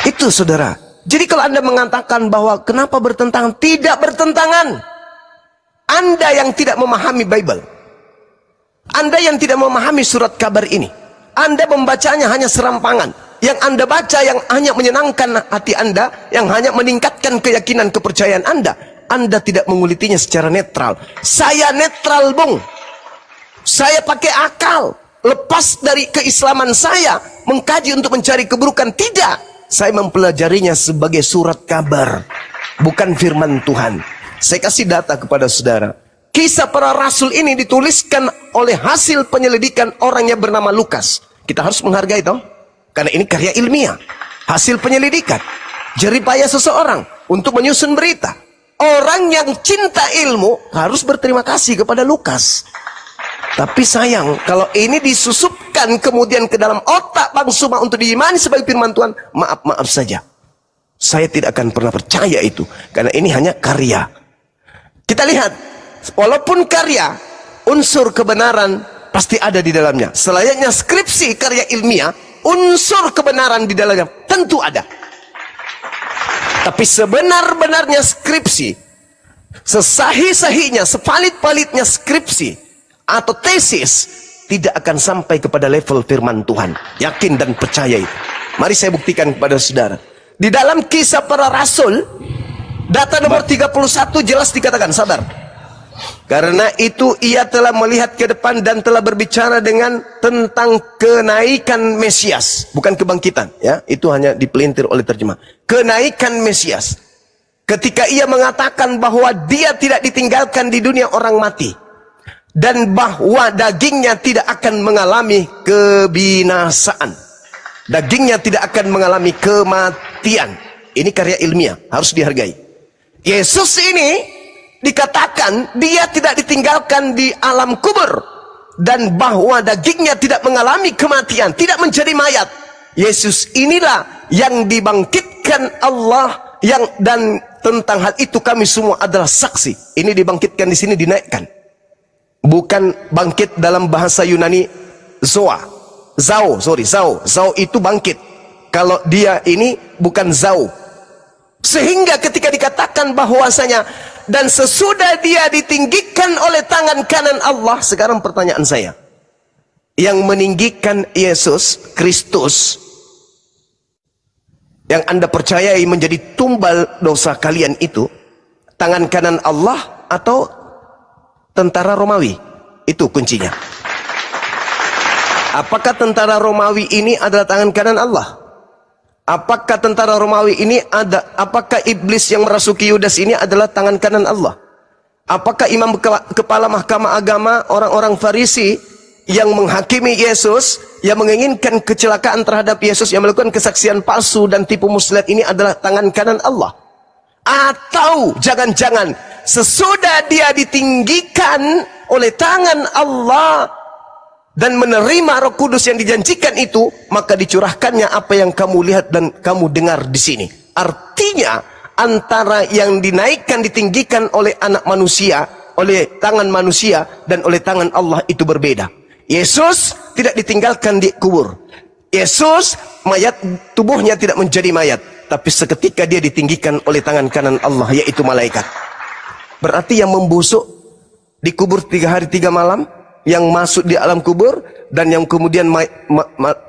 Itu saudara. Jadi kalau Anda mengatakan bahwa kenapa bertentangan, tidak bertentangan. Anda yang tidak memahami Bible, Anda yang tidak memahami surat kabar ini, Anda membacanya hanya serampangan. Yang Anda baca yang hanya menyenangkan hati Anda, yang hanya meningkatkan keyakinan kepercayaan Anda tidak mengulitinya secara netral. Saya netral, Bung. Saya pakai akal. Lepas dari keislaman saya, mengkaji untuk mencari keburukan. Tidak. Saya mempelajarinya sebagai surat kabar, bukan firman Tuhan. Saya kasih data kepada saudara. Kisah para rasul ini dituliskan oleh hasil penyelidikan orang yang bernama Lukas. Kita harus menghargai toh, karena ini karya ilmiah, hasil penyelidikan, jeripaya seseorang untuk menyusun berita. Orang yang cinta ilmu harus berterima kasih kepada Lukas. Tapi sayang, kalau ini disusupkan kemudian ke dalam otak Bang Suma untuk diimani sebagai firman Tuhan, maaf saja. Saya tidak akan pernah percaya itu, karena ini hanya karya. Kita lihat, walaupun karya, unsur kebenaran pasti ada di dalamnya. Selayaknya skripsi karya ilmiah, unsur kebenaran di dalamnya tentu ada. Tapi sebenar-benarnya skripsi, sesahih-sahihnya, sepalit-palitnya skripsi atau tesis, tidak akan sampai kepada level firman Tuhan. Yakin dan percaya itu. Mari saya buktikan kepada saudara. Di dalam kisah para rasul, data nomor 31 jelas dikatakan, sabar. Karena itu ia telah melihat ke depan dan telah berbicara tentang kenaikan Mesias, bukan kebangkitan, ya. Itu hanya dipelintir oleh terjemah. Kenaikan Mesias. Ketika ia mengatakan bahwa dia tidak ditinggalkan di dunia orang mati dan bahwa dagingnya tidak akan mengalami kebinasaan. Dagingnya tidak akan mengalami kematian. Ini karya ilmiah, harus dihargai. Yesus ini dikatakan dia tidak ditinggalkan di alam kubur dan bahwa dagingnya tidak mengalami kematian, tidak menjadi mayat. Yesus inilah yang dibangkitkan Allah, dan tentang hal itu kami semua adalah saksi. Ini dibangkitkan di sini, dinaikkan. Bukan bangkit dalam bahasa Yunani zoa. Zao itu bangkit. Kalau dia ini bukan zao. Sehingga ketika dikatakan bahwasanya dan sesudah dia ditinggikan oleh tangan kanan Allah, sekarang pertanyaan saya, yang meninggikan Yesus Kristus, yang Anda percayai menjadi tumbal dosa kalian itu, tangan kanan Allah atau tentara Romawi? Itu kuncinya. Apakah tentara Romawi ini adalah tangan kanan Allah? Apakah tentara Romawi ini apakah iblis yang merasuki Yudas ini adalah tangan kanan Allah? Apakah imam kepala mahkamah agama, orang-orang Farisi yang menghakimi Yesus, yang menginginkan kecelakaan terhadap Yesus, yang melakukan kesaksian palsu dan tipu muslihat ini adalah tangan kanan Allah? Atau jangan-jangan sesudah dia ditinggikan oleh tangan Allah dan menerima Roh Kudus yang dijanjikan itu, maka dicurahkannya apa yang kamu lihat dan kamu dengar di sini. Artinya antara yang dinaikkan, ditinggikan oleh anak manusia, oleh tangan manusia, dan oleh tangan Allah itu berbeda. Yesus tidak ditinggalkan di kubur. Yesus, mayat tubuhnya tidak menjadi mayat, tapi seketika dia ditinggikan oleh tangan kanan Allah, yaitu malaikat. Berarti yang membusuk di kubur 3 hari 3 malam, yang masuk di alam kubur dan yang kemudian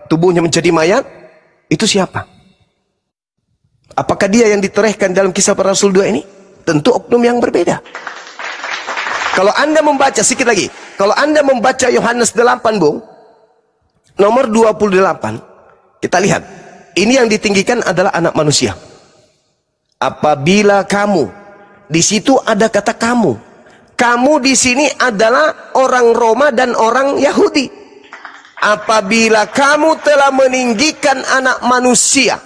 tubuhnya menjadi mayat, itu siapa? Apakah dia yang diterehkan dalam kisah para rasul 2 ini? Tentu oknum yang berbeda. Kalau Anda membaca sedikit lagi, kalau Anda membaca Yohanes 8, Bung, nomor 28, kita lihat, ini yang ditinggikan adalah anak manusia. Apabila kamu, di situ ada kata kamu. Kamu di sini adalah orang Roma dan orang Yahudi. Apabila kamu telah meninggikan anak manusia,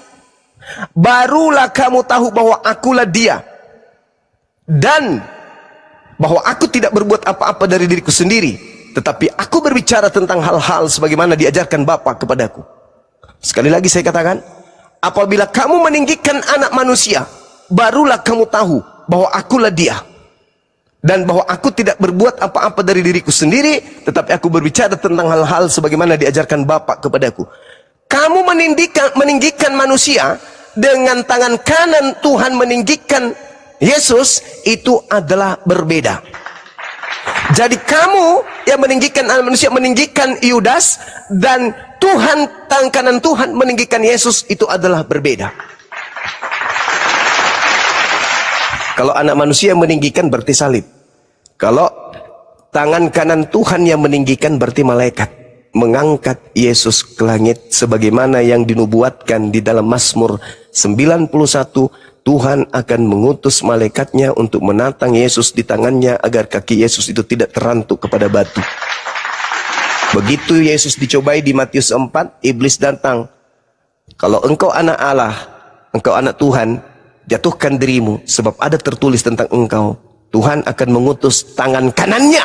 barulah kamu tahu bahwa akulah dia, dan bahwa aku tidak berbuat apa-apa dari diriku sendiri, tetapi aku berbicara tentang hal-hal sebagaimana diajarkan Bapa kepadaku. Sekali lagi saya katakan, apabila kamu meninggikan anak manusia, barulah kamu tahu bahwa akulah dia, dan bahwa aku tidak berbuat apa-apa dari diriku sendiri, tetapi aku berbicara tentang hal-hal sebagaimana diajarkan Bapa kepadaku. Kamu meninggikan manusia, dengan tangan kanan Tuhan meninggikan Yesus, itu adalah berbeda. Jadi kamu yang meninggikan manusia, meninggikan Yudas, dan Tuhan, tangan kanan Tuhan meninggikan Yesus, itu adalah berbeda. Kalau anak manusia meninggikan berarti salib. Kalau tangan kanan Tuhan yang meninggikan berarti malaikat mengangkat Yesus ke langit, sebagaimana yang dinubuatkan di dalam Mazmur 91 Tuhan akan mengutus malaikatnya untuk menatang Yesus di tangannya agar kaki Yesus itu tidak terantuk kepada batu. Begitu Yesus dicobai di Matius 4, iblis datang. Kalau engkau anak Allah, engkau anak Tuhan, jatuhkan dirimu, sebab ada tertulis tentang engkau. Tuhan akan mengutus tangan kanannya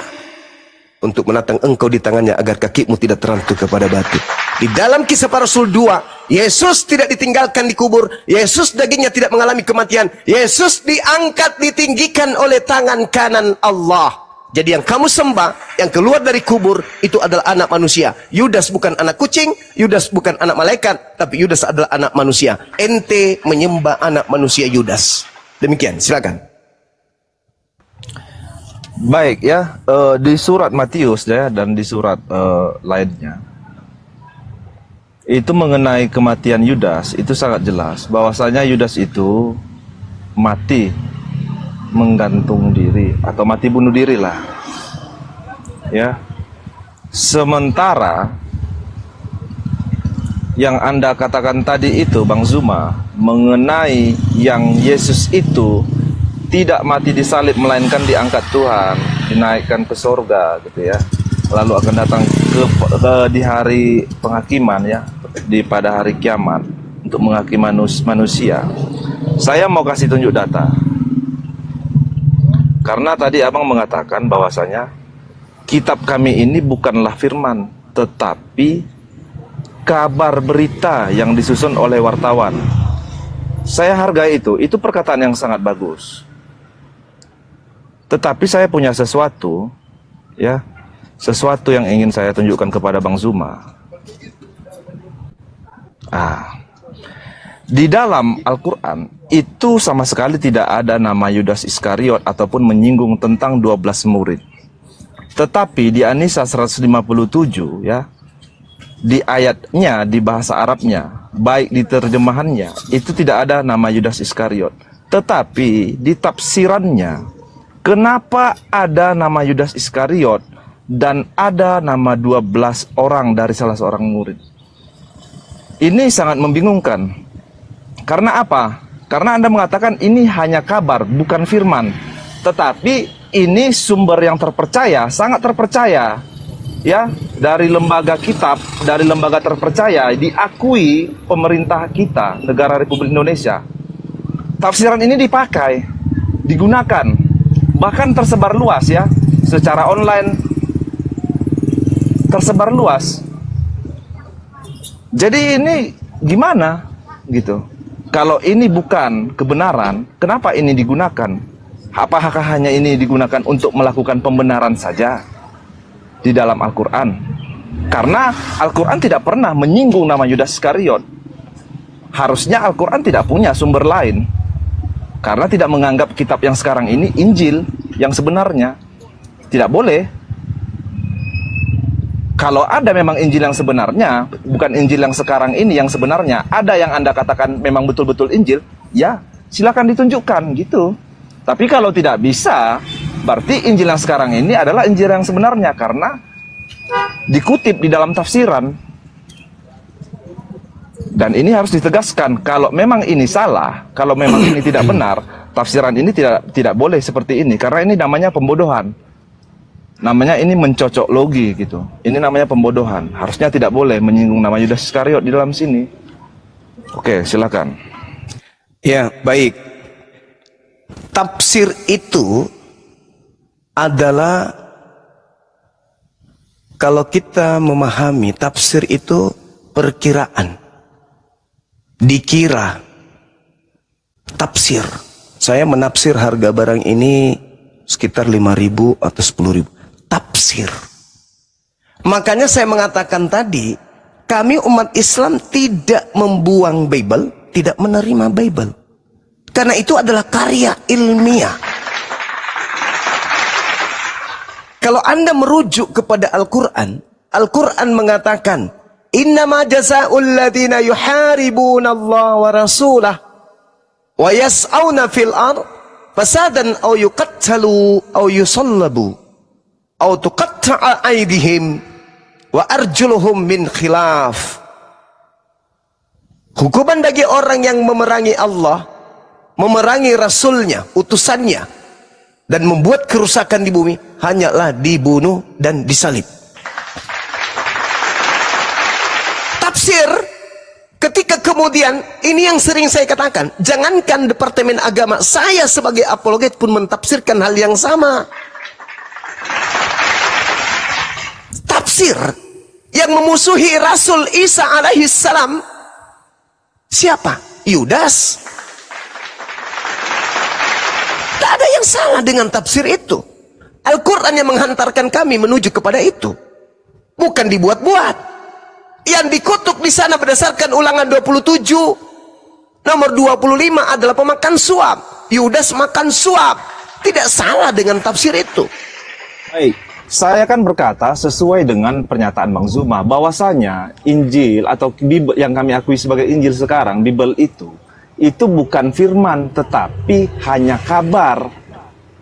untuk menatang engkau di tangannya agar kakimu tidak terantuk kepada batu. Di dalam Kisah Para Rasul 2, Yesus tidak ditinggalkan di kubur. Yesus dagingnya tidak mengalami kematian. Yesus diangkat, ditinggikan oleh tangan kanan Allah. Jadi yang kamu sembah, yang keluar dari kubur, itu adalah anak manusia. Yudas bukan anak kucing, Yudas bukan anak malaikat, tapi Yudas adalah anak manusia. Ente menyembah anak manusia Yudas. Demikian, silakan. Baik ya, di surat Matius ya dan di surat lainnya itu mengenai kematian Yudas itu sangat jelas bahwasanya Yudas itu mati menggantung diri atau mati bunuh diri lah ya. Sementara yang Anda katakan tadi itu Bang Zuma mengenai yang Yesus itu tidak mati disalib melainkan diangkat Tuhan, dinaikkan ke sorga gitu ya, lalu akan datang di hari penghakiman ya, pada hari kiamat untuk menghakimi manusia. Saya mau kasih tunjuk data karena tadi abang mengatakan bahwasanya kitab kami ini bukanlah firman tetapi kabar berita yang disusun oleh wartawan. Saya hargai itu perkataan yang sangat bagus. Tetapi saya punya sesuatu ya, sesuatu yang ingin saya tunjukkan kepada Bang Zuma. Di dalam Al-Quran itu sama sekali tidak ada nama Yudas Iskariot ataupun menyinggung tentang 12 murid. Tetapi di An-Nisa 157 ya, di ayatnya, di bahasa Arabnya, baik di terjemahannya, itu tidak ada nama Yudas Iskariot. Tetapi di tafsirannya, kenapa ada nama Yudas Iskariot dan ada nama 12 orang dari salah seorang murid? Ini sangat membingungkan. Karena apa? Karena Anda mengatakan ini hanya kabar, bukan firman. Tetapi ini sumber yang terpercaya, sangat terpercaya. Ya, dari lembaga kitab, dari lembaga terpercaya, diakui pemerintah kita, negara Republik Indonesia. Tafsiran ini dipakai, digunakan, bahkan tersebar luas ya, secara online tersebar luas. Jadi ini gimana gitu? Kalau ini bukan kebenaran, kenapa ini digunakan? Apakah hanya ini digunakan untuk melakukan pembenaran saja di dalam Al-Quran? Karena Al-Quran tidak pernah menyinggung nama Yudas Iskariot. Harusnya Al-Quran tidak punya sumber lain, karena tidak menganggap kitab yang sekarang ini Injil yang sebenarnya. Tidak boleh. Kalau ada memang Injil yang sebenarnya, bukan Injil yang sekarang ini yang sebenarnya, ada yang Anda katakan memang betul-betul Injil, ya silakan ditunjukkan gitu. Tapi kalau tidak bisa, berarti Injil yang sekarang ini adalah Injil yang sebenarnya karena dikutip di dalam tafsiran. Dan ini harus ditegaskan, kalau memang ini salah, kalau memang ini tidak benar, tafsiran ini tidak boleh seperti ini, karena ini namanya pembodohan. Namanya ini mencocok logi gitu. Ini namanya pembodohan. Harusnya tidak boleh menyinggung nama Yudas Iskariot di dalam sini. Oke, silakan. Ya, baik. Tafsir itu adalah, kalau kita memahami tafsir itu perkiraan. Dikira. Tafsir. Saya menafsir harga barang ini sekitar 5.000 atau 10.000. Tafsir. Makanya saya mengatakan tadi, kami umat Islam tidak membuang Bible, tidak menerima Bible. Karena itu adalah karya ilmiah. Kalau Anda merujuk kepada Al-Quran, Al-Quran mengatakan, innama jazaa'ul ladzina yuharibuna Allah wa rasulah wa yas'auna fil ard fasadan aw yuqattalu aw yusallabu aw tuqatta'a aydihim wa arjuluhum min khilaf. Hukuman bagi orang yang memerangi Allah memerangi rasulnya, utusannya, dan membuat kerusakan di bumi, hanyalah dibunuh dan disalib. Tafsir, ketika kemudian, ini yang sering saya katakan, jangankan Departemen Agama, saya sebagai apologet pun mentafsirkan hal yang sama. Tafsir yang memusuhi Rasul Isa alaihi salam, siapa? Yudas. Tak ada yang salah dengan tafsir itu. Al-Quran yang menghantarkan kami menuju kepada itu, bukan dibuat-buat. Yang dikutuk di sana berdasarkan Ulangan 27 nomor 25 adalah pemakan suap. Yudas makan suap. Tidak salah dengan tafsir itu. Baik, saya kan berkata sesuai dengan pernyataan Bang Zuma bahwasanya Injil atau Bible yang kami akui sebagai Injil sekarang, Bible itu bukan firman, tetapi hanya kabar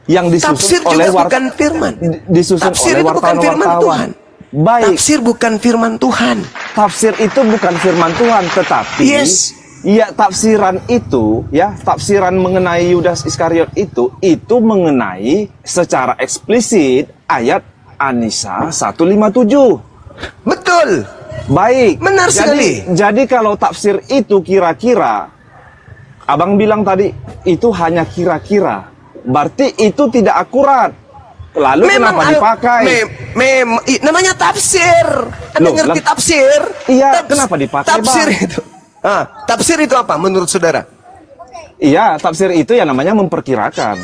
yang disusun Tafsir oleh juga bukan firman. disusun Tafsir oleh itu bukan firman wartawan-wartawan. Tuhan. Baik, Tafsir bukan firman Tuhan. tafsir itu bukan firman Tuhan, tetapi Yes. ya tafsiran itu, ya tafsiran mengenai Yudas Iskariot itu mengenai secara eksplisit ayat An-Nisa 157. Betul. Baik. Benar sekali. Jadi kalau tafsir itu kira-kira, Abang bilang tadi itu hanya kira-kira, berarti itu tidak akurat. Lalu kenapa dipakai? Namanya tafsir. Anda Loh, ngerti tafsir? Iya, kenapa dipakai, Tafsir Bang? itu. Tafsir itu apa menurut saudara? Iya, tafsir itu yang namanya memperkirakan.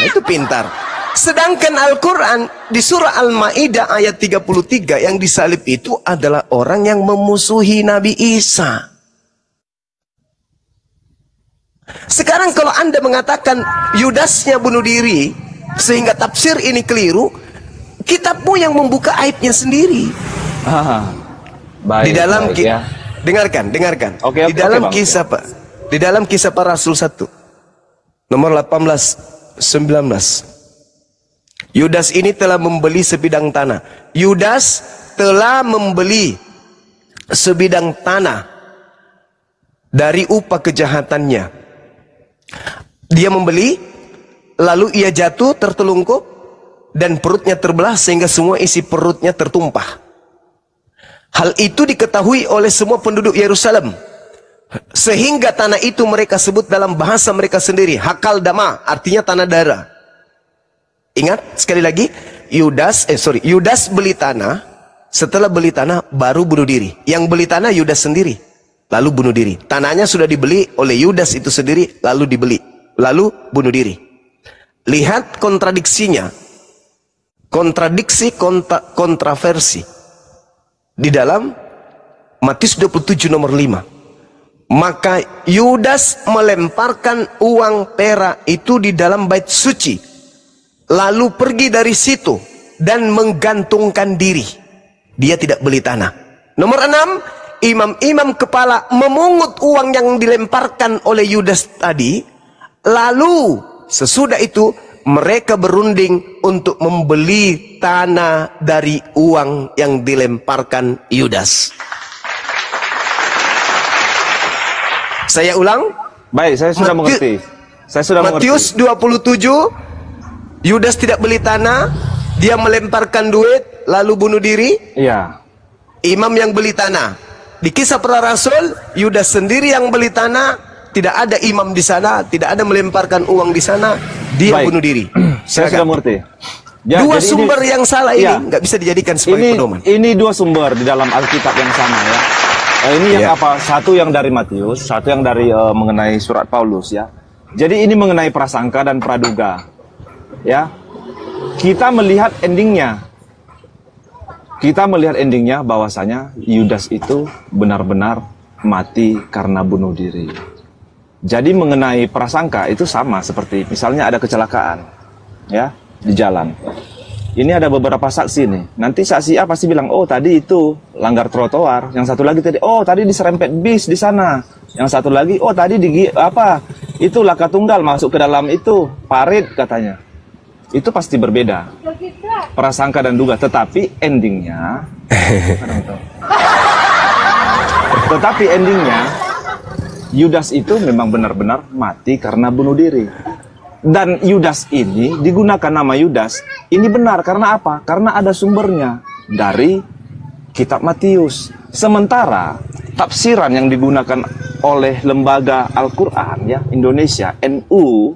Itu pintar. Sedangkan Al-Quran di surah Al-Ma'idah ayat 33 yang disalib itu adalah orang yang memusuhi Nabi Isa. Sekarang kalau Anda mengatakan Yudasnya bunuh diri sehingga tafsir ini keliru, kitabmu yang membuka aibnya sendiri. Baik. Di dalam baik, ya. dengarkan. Oke, di dalam Bang. kisah Pak, di dalam kisah para Rasul 1 nomor 18-19. Yudas ini telah membeli sebidang tanah. Yudas telah membeli sebidang tanah dari upah kejahatannya. Dia membeli, lalu ia jatuh tertelungkup dan perutnya terbelah sehingga semua isi perutnya tertumpah. Hal itu diketahui oleh semua penduduk Yerusalem, sehingga tanah itu mereka sebut dalam bahasa mereka sendiri Hakal Dama, artinya tanah darah. Ingat sekali lagi, Yudas beli tanah. Setelah beli tanah baru bunuh diri. Yang beli tanah Yudas sendiri, lalu bunuh diri. Tanahnya sudah dibeli oleh Yudas itu sendiri, lalu dibeli, lalu bunuh diri. Lihat kontradiksinya, kontraversi di dalam Matius 27 nomor 5. Maka Yudas melemparkan uang perak itu di dalam bait suci, lalu pergi dari situ dan menggantungkan diri. Dia tidak beli tanah. Nomor 6, imam-imam kepala memungut uang yang dilemparkan oleh Yudas tadi, lalu sesudah itu mereka berunding untuk membeli tanah dari uang yang dilemparkan Yudas. Saya ulang. Baik, saya sudah mengerti. Saya sudah Matius 27, Yudas tidak beli tanah, dia melemparkan duit lalu bunuh diri. Iya. Imam yang beli tanah. Di kisah para Rasul, Yudas sendiri yang beli tanah, tidak ada imam di sana, tidak ada melemparkan uang di sana, dia Baik. bunuh diri. Saya sudah mengerti. Dua jadi sumber yang salah ini ya, nggak bisa dijadikan sebagai pedoman. Ini dua sumber di dalam Alkitab yang sama ya. Ini yang Ya. apa? Satu yang dari Matius, satu yang dari mengenai surat Paulus ya. Jadi ini mengenai prasangka dan praduga. Ya. Kita melihat endingnya. Kita melihat endingnya bahwasanya Yudas itu benar-benar mati karena bunuh diri. Jadi mengenai prasangka itu sama seperti misalnya ada kecelakaan ya di jalan. Ini ada beberapa saksi nih. Nanti saksi A pasti bilang, "Oh, tadi itu langgar trotoar." Yang satu lagi tadi, "Oh, tadi diserempet bis di sana." Yang satu lagi, "Oh, tadi itu laka tunggal masuk ke dalam itu parit," katanya. Itu pasti berbeda. Prasangka dan duga, tetapi endingnya Yudas itu memang benar-benar mati karena bunuh diri. Dan Yudas ini digunakan nama Yudas. Ini benar karena apa? Karena ada sumbernya dari kitab Matius. Sementara tafsiran yang digunakan oleh lembaga Al-Quran ya Indonesia NU,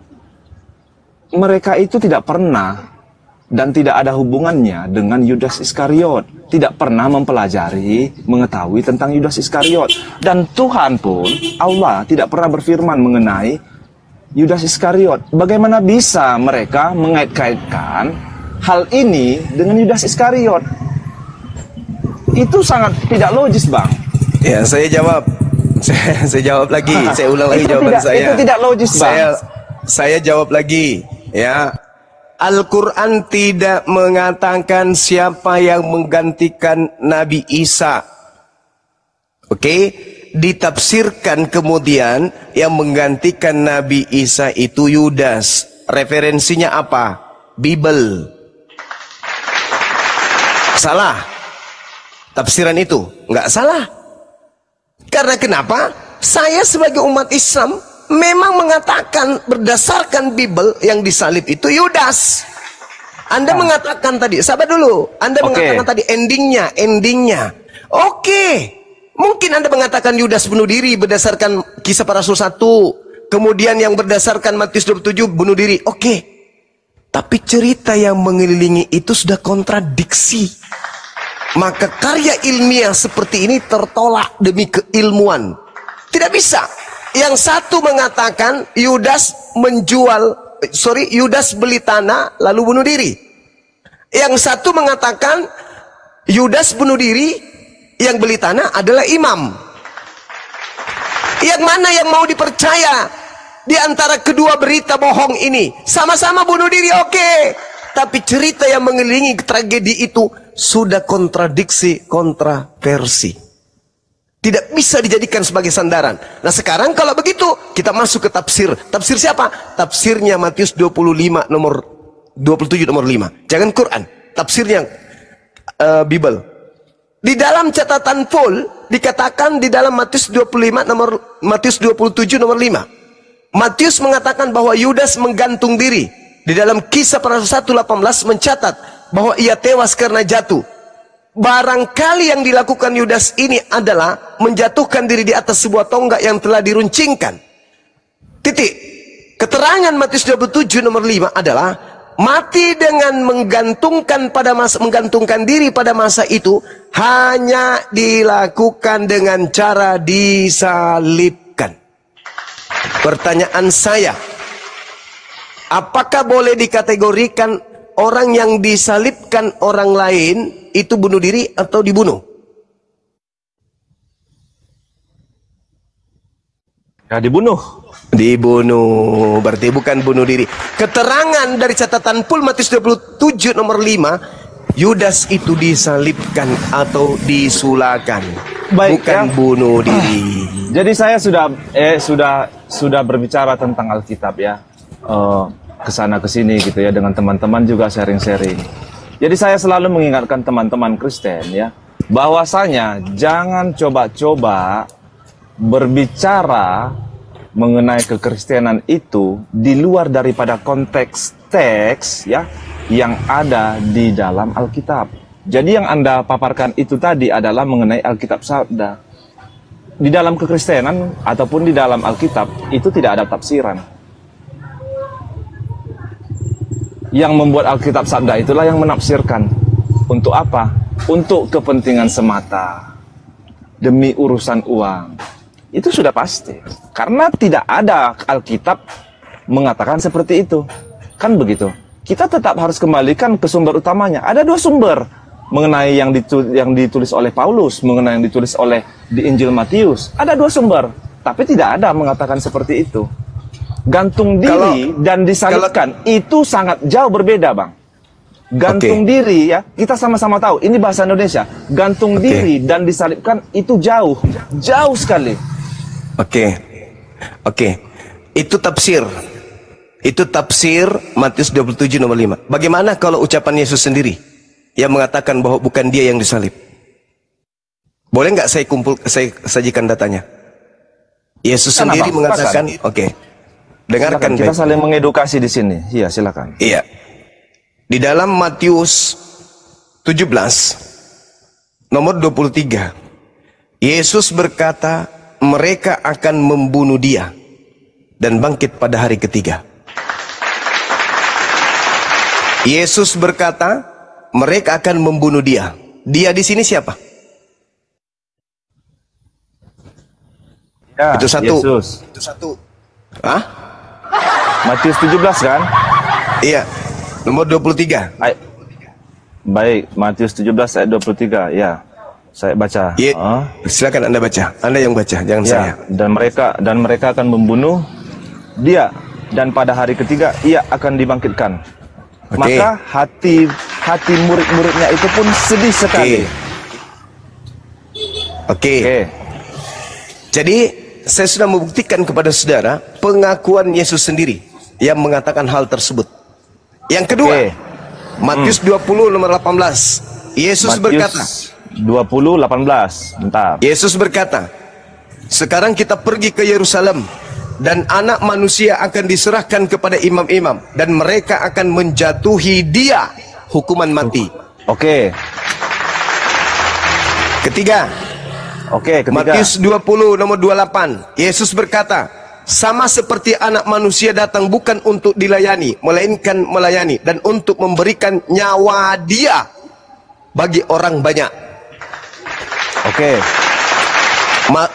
mereka itu tidak pernah dan tidak ada hubungannya dengan Yudas Iskariot. Tidak pernah mempelajari, mengetahui tentang Yudas Iskariot. Dan Tuhan pun, Allah tidak pernah berfirman mengenai Yudas Iskariot. Bagaimana bisa mereka mengait-kaitkan hal ini dengan Yudas Iskariot? Itu sangat tidak logis, Bang. Ya, saya jawab. Saya jawab lagi. Saya ulang lagi jawaban saya. Itu tidak logis, Bang. Saya jawab lagi, ya. Al-Quran tidak mengatakan siapa yang menggantikan Nabi Isa. Oke, ditafsirkan kemudian yang menggantikan Nabi Isa itu Yudas. Referensinya apa? Bible. Salah. Tafsiran itu nggak salah. Karena kenapa? Saya sebagai umat Islam memang mengatakan berdasarkan Bible yang disalib itu Yudas. Anda mengatakan tadi, sabar dulu. Anda mengatakan tadi endingnya. Oke. Mungkin Anda mengatakan Yudas bunuh diri berdasarkan Kisah Para Rasul 1. Kemudian yang berdasarkan Matius 27 bunuh diri. Oke. Tapi cerita yang mengelilingi itu sudah kontradiksi. Maka karya ilmiah seperti ini tertolak demi keilmuan. Tidak bisa. Yang satu mengatakan Yudas Yudas beli tanah lalu bunuh diri. Yang satu mengatakan Yudas bunuh diri, yang beli tanah adalah imam. Yang mana yang mau dipercaya di antara kedua berita bohong ini? Sama-sama bunuh diri, oke. Tapi cerita yang mengelilingi tragedi itu sudah kontradiksi, kontroversi. Tidak bisa dijadikan sebagai sandaran. Nah sekarang kalau begitu, kita masuk ke tafsir. Tafsir siapa? Tafsirnya Matius 25 nomor 27 nomor 5. Jangan Quran. Tafsirnya Bible. Di dalam catatan full dikatakan di dalam Matius 27 nomor 5. Matius mengatakan bahwa Yudas menggantung diri. Di dalam Kisah Para Rasul 1:18 mencatat bahwa ia tewas karena jatuh. Barangkali yang dilakukan Yudas ini adalah menjatuhkan diri di atas sebuah tonggak yang telah diruncingkan. Titik. Keterangan Matius 27 nomor 5 adalah mati dengan menggantungkan diri pada masa itu hanya dilakukan dengan cara disalibkan. Pertanyaan saya, apakah boleh dikategorikan orang yang disalibkan orang lain itu bunuh diri atau dibunuh? Ya dibunuh. Dibunuh, berarti bukan bunuh diri. Keterangan dari catatan full Matius 27 nomor 5, Yudas itu disalibkan atau disulakan. Baik, bukan ya. Bunuh diri. Jadi saya sudah berbicara tentang Alkitab ya. Kesana kesini gitu ya, dengan teman-teman juga sharing-sharing. Jadi saya selalu mengingatkan teman-teman Kristen ya, bahwasanya jangan coba-coba berbicara mengenai kekristenan itu di luar daripada konteks teks ya yang ada di dalam Alkitab. Jadi yang Anda paparkan itu tadi adalah mengenai Alkitab Sabda. Di dalam kekristenan ataupun di dalam Alkitab itu tidak ada tafsiran. Yang membuat Alkitab Sabda itulah yang menafsirkan. Untuk apa? Untuk kepentingan semata. Demi urusan uang. Itu sudah pasti. Karena tidak ada Alkitab mengatakan seperti itu. Kan begitu. Kita tetap harus kembalikan ke sumber utamanya. Ada dua sumber. Mengenai yang ditulis oleh Paulus. Mengenai yang ditulis oleh di Injil Matius. Ada dua sumber. Tapi tidak ada mengatakan seperti itu. Gantung diri dan disalibkan itu sangat jauh berbeda, Bang. Gantung diri ya, kita sama-sama tahu ini bahasa Indonesia. Gantung diri dan disalibkan itu jauh sekali. Itu tafsir. Itu tafsir Matius 27 nomor 5. Bagaimana kalau ucapan Yesus sendiri yang mengatakan bahwa bukan dia yang disalib? Boleh nggak saya sajikan datanya? Yesus Kan, sendiri Abang, mengatakan, silakan. oke. Dengarkan Silakan, kita baik. saling mengedukasi di sini. Iya, silakan. Iya. Di dalam Matius 17 nomor 23, Yesus berkata, mereka akan membunuh dia dan bangkit pada hari ketiga. Yesus berkata, mereka akan membunuh dia. Dia di sini siapa? Ya, Itu satu. Yesus. Itu satu. Hah? Matius 17 kan? Iya. Nomor 23. Baik, Matius 17 ayat 23. Ya. Saya baca. Iya. Silakan Anda baca. Anda yang baca, jangan saya. Ya, dan mereka akan membunuh dia, dan pada hari ketiga ia akan dibangkitkan. Oke. Maka hati murid-muridnya itu pun sedih sekali. Oke. Oke. Jadi saya sudah membuktikan kepada saudara pengakuan Yesus sendiri yang mengatakan hal tersebut. Yang kedua, Matius 20 nomor 18. Yesus berkata, 20:18. Bentar. Yesus berkata, sekarang kita pergi ke Yerusalem dan anak manusia akan diserahkan kepada imam-imam dan mereka akan menjatuhi dia hukuman mati. Oke. Ketiga, Ketiga. Matius 20 nomor 28. Yesus berkata, sama seperti anak manusia datang bukan untuk dilayani, melainkan melayani dan untuk memberikan nyawa dia bagi orang banyak. Oke.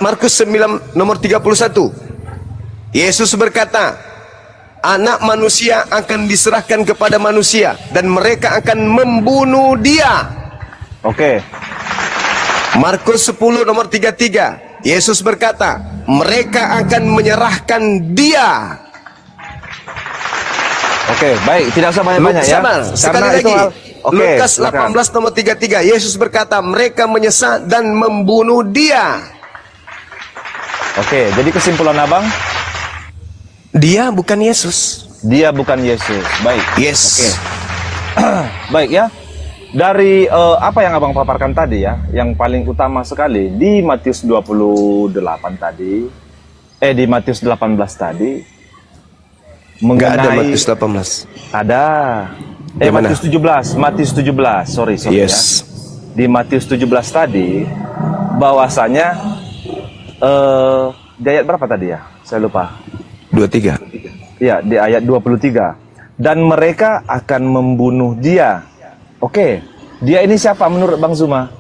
Markus 9 nomor 31. Yesus berkata, anak manusia akan diserahkan kepada manusia dan mereka akan membunuh dia. Oke. Markus 10 nomor 33. Yesus berkata, mereka akan menyerahkan dia. Oke, baik, tidak usah banyak-banyak ya. Sabar, sekali Karena lagi. Oke, Lukas silakan. 18 nomor 33. Yesus berkata, mereka menyesat dan membunuh dia. Oke, jadi kesimpulan Abang, Dia bukan Yesus. dia bukan Yesus. Baik. Yes. Oke. Baik ya. Dari apa yang Abang paparkan tadi ya, yang paling utama sekali di Matius 28 tadi, di Matius 18 tadi, Enggak ada mengenai Matius 18. ada Yang mana? Matius 17, sorry Yes. ya. Di Matius 17 tadi, bahwasanya di ayat berapa tadi ya? Saya lupa. 23. Ya, di ayat 23. Dan mereka akan membunuh dia. Oke, dia ini siapa menurut Bang Zuma?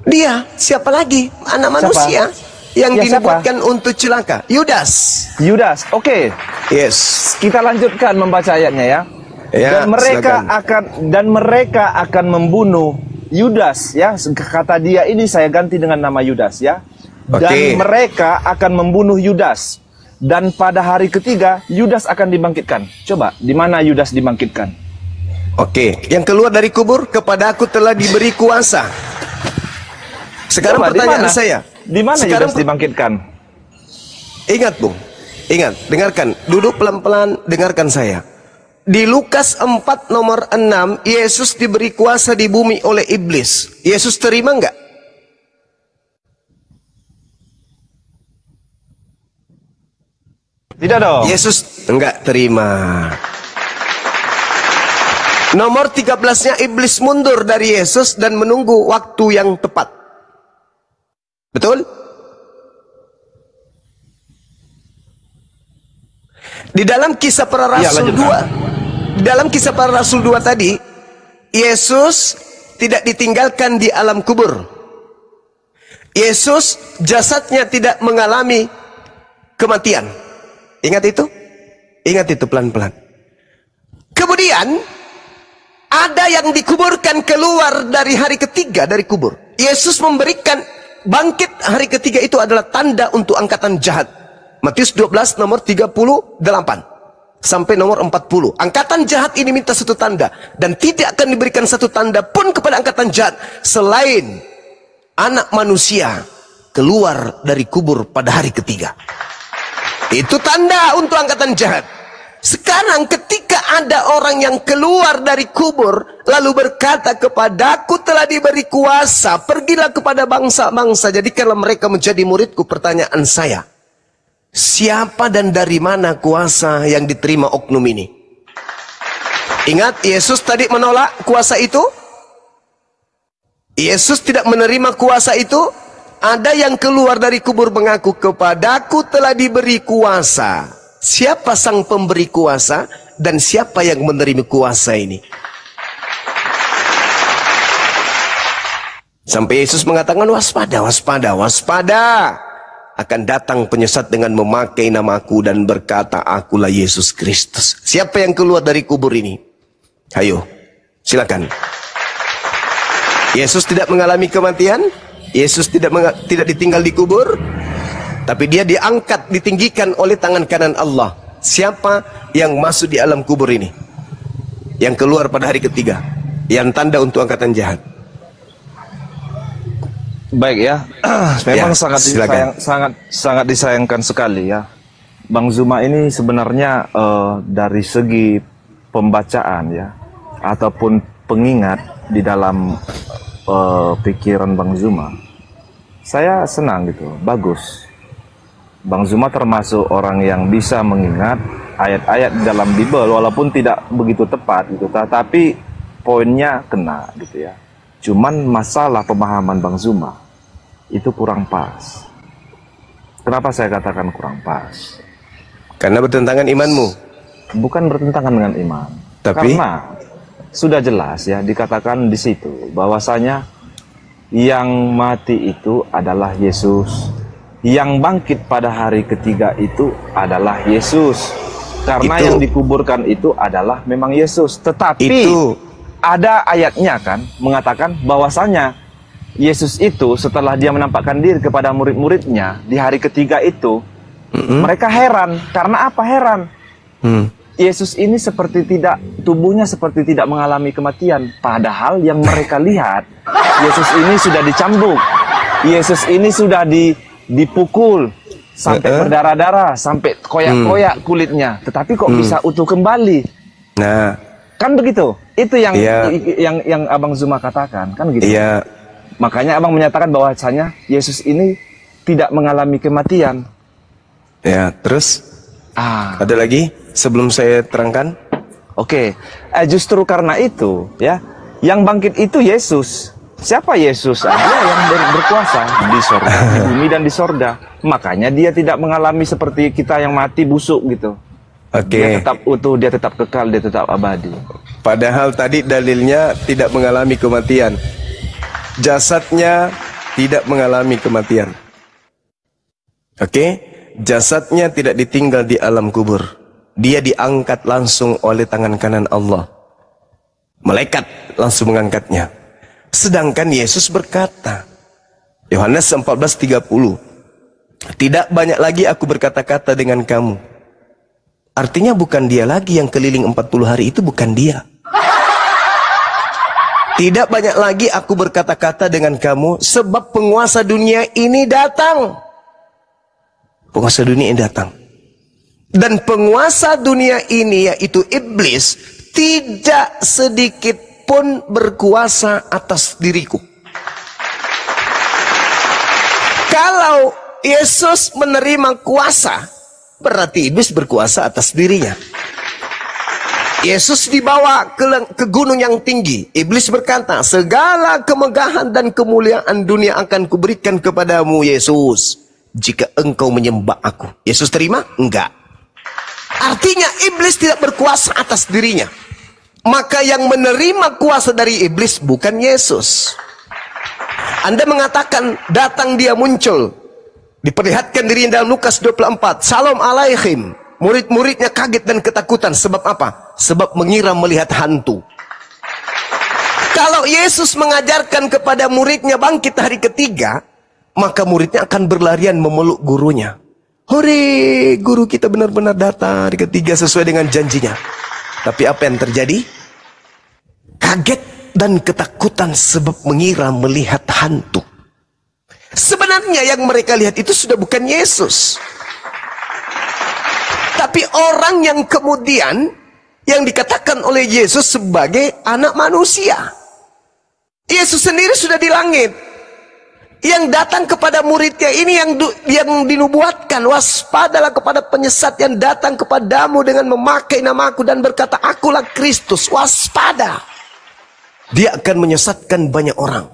Dia siapa lagi? Anak Siapa? manusia yang Ya, dinubuatkan untuk celaka. Yudas. Yudas. Oke, Yes. kita lanjutkan membaca ayatnya ya. Ya, dan mereka akan membunuh Yudas ya. Kata dia ini saya ganti dengan nama Yudas ya. Dan Oke. mereka akan membunuh Yudas. Dan pada hari ketiga Yudas akan dibangkitkan. Coba, di mana Yudas dibangkitkan? Oke, yang keluar dari kubur, kepada aku telah diberi kuasa. Sekarang Coba, pertanyaan saya, Di mana sekarang Yudas dibangkitkan? Ingat Bung, ingat, dengarkan, duduk pelan-pelan, dengarkan saya. Di Lukas 4 nomor 6, Yesus diberi kuasa di bumi oleh iblis. Yesus terima enggak? Tidak dong. Yesus enggak terima. Nomor 13-nya iblis mundur dari Yesus dan menunggu waktu yang tepat. Betul? Di dalam kisah para rasul 2, di dalam kisah para rasul 2 tadi, Yesus tidak ditinggalkan di alam kubur. Yesus jasadnya tidak mengalami kematian. Ingat itu? Ingat itu pelan-pelan. Kemudian ada yang dikuburkan keluar dari hari ketiga dari kubur. Yesus memberikan bangkit hari ketiga itu adalah tanda untuk angkatan jahat. Matius 12 nomor 38 sampai nomor 40. Angkatan jahat ini minta satu tanda, dan tidak akan diberikan satu tanda pun kepada angkatan jahat selain anak manusia keluar dari kubur pada hari ketiga. Itu tanda untuk angkatan jahat. Sekarang ketika ada orang yang keluar dari kubur lalu berkata, kepadaku telah diberi kuasa, pergilah kepada bangsa-bangsa, jadikanlah mereka menjadi muridku. Pertanyaan saya, Siapa dan dari mana kuasa yang diterima oknum ini? Ingat, Yesus tadi menolak kuasa itu. Yesus tidak menerima kuasa itu. Ada yang keluar dari kubur mengaku, kepadaku telah diberi kuasa. Siapa sang pemberi kuasa dan siapa yang menerima kuasa ini? Sampai Yesus mengatakan, waspada, waspada, waspada. Akan datang penyesat dengan memakai namaku dan berkata, akulah Yesus Kristus. Siapa yang keluar dari kubur ini? Ayo, silakan. Yesus tidak mengalami kematian. Yesus tidak ditinggal di kubur. Tapi dia diangkat, ditinggikan oleh tangan kanan Allah. Siapa yang masuk di alam kubur ini? Yang keluar pada hari ketiga. Yang tanda untuk angkatan jahat. Baik ya, memang Ya, sangat disayangkan sekali ya. Bang Zuma ini sebenarnya dari segi pembacaan ya, ataupun pengingat di dalam pikiran Bang Zuma, saya senang gitu, bagus. Bang Zuma termasuk orang yang bisa mengingat ayat-ayat di dalam Bible walaupun tidak begitu tepat gitu, tapi poinnya kena gitu ya. Cuman masalah pemahaman Bang Zuma itu kurang pas. Kenapa saya katakan kurang pas? Karena bertentangan imanmu. Bukan bertentangan dengan iman. Tapi karena sudah jelas ya dikatakan di situ bahwasanya yang mati itu adalah Yesus. Yang bangkit pada hari ketiga itu adalah Yesus. Karena yang dikuburkan itu adalah memang Yesus. Tetapi ada ayatnya kan mengatakan bahwasanya Yesus itu setelah dia menampakkan diri kepada murid-muridnya di hari ketiga itu, mereka heran. Karena apa heran? Yesus ini seperti tidak, tubuhnya seperti tidak mengalami kematian. Padahal yang mereka lihat, Yesus ini sudah dicambuk. Yesus ini sudah dipukul sampai berdarah-darah, sampai koyak-koyak kulitnya. Tetapi kok bisa utuh kembali? Nah, kan begitu. Itu yang Abang Zuma katakan, kan gitu. Iya. Makanya abang menyatakan bahwasanya Yesus ini tidak mengalami kematian. Ya, terus ada lagi sebelum saya terangkan? Oke. Justru karena itu ya, yang bangkit itu Yesus. Siapa Yesus? Dia yang berkuasa di sorga, di bumi dan di sorga. Makanya dia tidak mengalami seperti kita yang mati busuk gitu. Dia tetap utuh, dia tetap kekal, dia tetap abadi. Padahal tadi dalilnya tidak mengalami kematian. Jasadnya tidak mengalami kematian. Jasadnya tidak ditinggal di alam kubur. Dia diangkat langsung oleh tangan kanan Allah. Malaikat langsung mengangkatnya. Sedangkan Yesus berkata, Yohanes 14:30, tidak banyak lagi aku berkata-kata dengan kamu. Artinya bukan dia lagi yang keliling 40 hari itu, bukan dia. Tidak banyak lagi aku berkata-kata dengan kamu, sebab penguasa dunia ini datang. Penguasa dunia ini datang. Dan penguasa dunia ini, yaitu iblis, tidak sedikit pun berkuasa atas diriku. Kalau Yesus menerima kuasa, berarti iblis berkuasa atas dirinya. Yesus dibawa ke gunung yang tinggi. Iblis berkata, segala kemegahan dan kemuliaan dunia akan kuberikan kepadamu, Yesus, jika engkau menyembah aku. Yesus terima? Enggak. Artinya iblis tidak berkuasa atas dirinya. Maka yang menerima kuasa dari iblis bukan Yesus. Anda mengatakan datang dia muncul, diperlihatkan diri dalam Lukas 24, Salam alaihim. Murid-muridnya kaget dan ketakutan. Sebab apa? Sebab mengira melihat hantu. Kalau Yesus mengajarkan kepada muridnya bangkit hari ketiga, maka muridnya akan berlarian memeluk gurunya. Hore, guru kita benar-benar datang hari ketiga sesuai dengan janjinya. Tapi apa yang terjadi? Kaget dan ketakutan sebab mengira melihat hantu. Sebenarnya yang mereka lihat itu sudah bukan Yesus, tapi orang yang kemudian yang dikatakan oleh Yesus sebagai anak manusia. Yesus sendiri sudah di langit. Yang datang kepada muridnya ini yang dinubuatkan, waspadalah kepada penyesat yang datang kepadamu dengan memakai namaku dan berkata, akulah Kristus. Waspada. Dia akan menyesatkan banyak orang.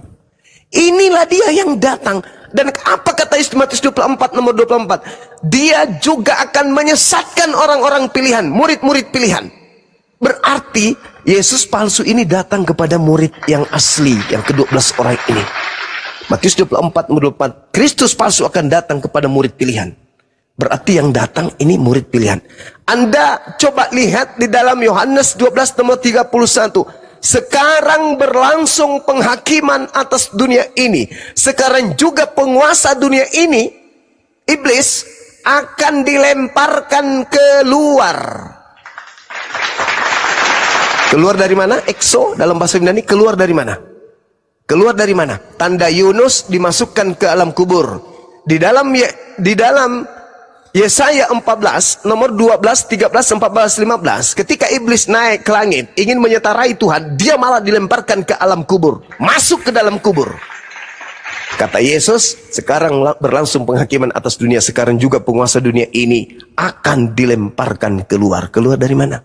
Inilah dia yang datang. Dan apa kata Matius 24 nomor 24? Dia juga akan menyesatkan orang-orang pilihan, murid-murid pilihan. Berarti Yesus palsu ini datang kepada murid yang asli, yang ke-12 orang ini. Matius 24 nomor 24, Kristus palsu akan datang kepada murid pilihan. Berarti yang datang ini murid pilihan. Anda coba lihat di dalam Yohanes 12 nomor 31. Sekarang berlangsung penghakiman atas dunia ini. Sekarang juga penguasa dunia ini, iblis, akan dilemparkan keluar. Keluar dari mana? Exo dalam bahasa Yunani, keluar dari mana? Keluar dari mana? Tanda Yunus dimasukkan ke alam kubur. Di dalam Yesaya 14 nomor 12, 13, 14, 15, ketika iblis naik ke langit ingin menyetarai Tuhan, dia malah dilemparkan ke alam kubur, masuk ke dalam kubur. Kata Yesus, sekarang berlangsung penghakiman atas dunia, sekarang juga penguasa dunia ini akan dilemparkan keluar. Keluar dari mana?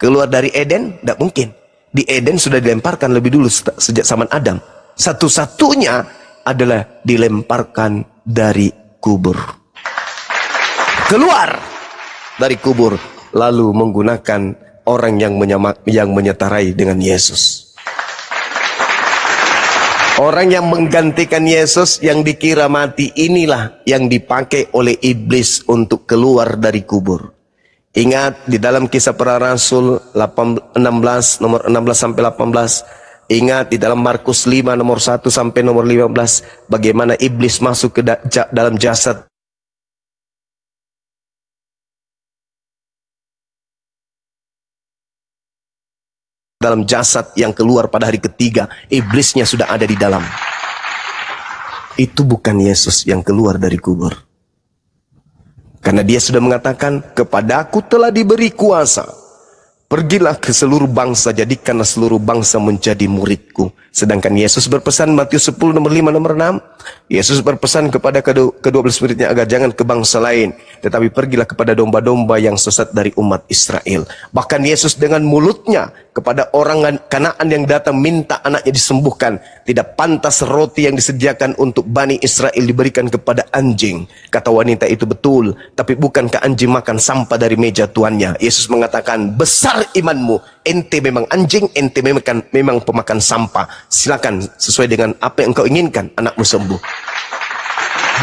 Keluar dari Eden? Tidak mungkin. Di Eden sudah dilemparkan lebih dulu sejak zaman Adam. Satu-satunya adalah dilemparkan dari kubur. Keluar dari kubur, lalu menggunakan orang yang menyetarai dengan Yesus. Orang yang menggantikan Yesus yang dikira mati, inilah yang dipakai oleh iblis untuk keluar dari kubur. Ingat di dalam Kisah Para Rasul 16 nomor 16 sampai 18. Ingat di dalam Markus 5 nomor 1 sampai nomor 15, bagaimana iblis masuk ke dalam jasad yang keluar pada hari ketiga, iblisnya sudah ada di dalam. Itu bukan Yesus yang keluar dari kubur. Karena dia sudah mengatakan, kepadaku telah diberi kuasa. Pergilah ke seluruh bangsa, jadikanlah seluruh bangsa menjadi muridku. Sedangkan Yesus berpesan, Matius 10 nomor 5 nomor 6. Yesus berpesan kepada kedua belas muridnya agar jangan ke bangsa lain, tetapi pergilah kepada domba-domba yang sesat dari umat Israel. Bahkan Yesus dengan mulutnya kepada orang Kanaan yang datang minta anaknya disembuhkan. Tidak pantas roti yang disediakan untuk Bani Israel diberikan kepada anjing. Kata wanita itu betul, tapi bukankah anjing makan sampah dari meja tuannya? Yesus mengatakan, besar imanmu, ente memang anjing, ente memang pemakan sampah. Silakan sesuai dengan apa yang engkau inginkan, anakmu sembuh.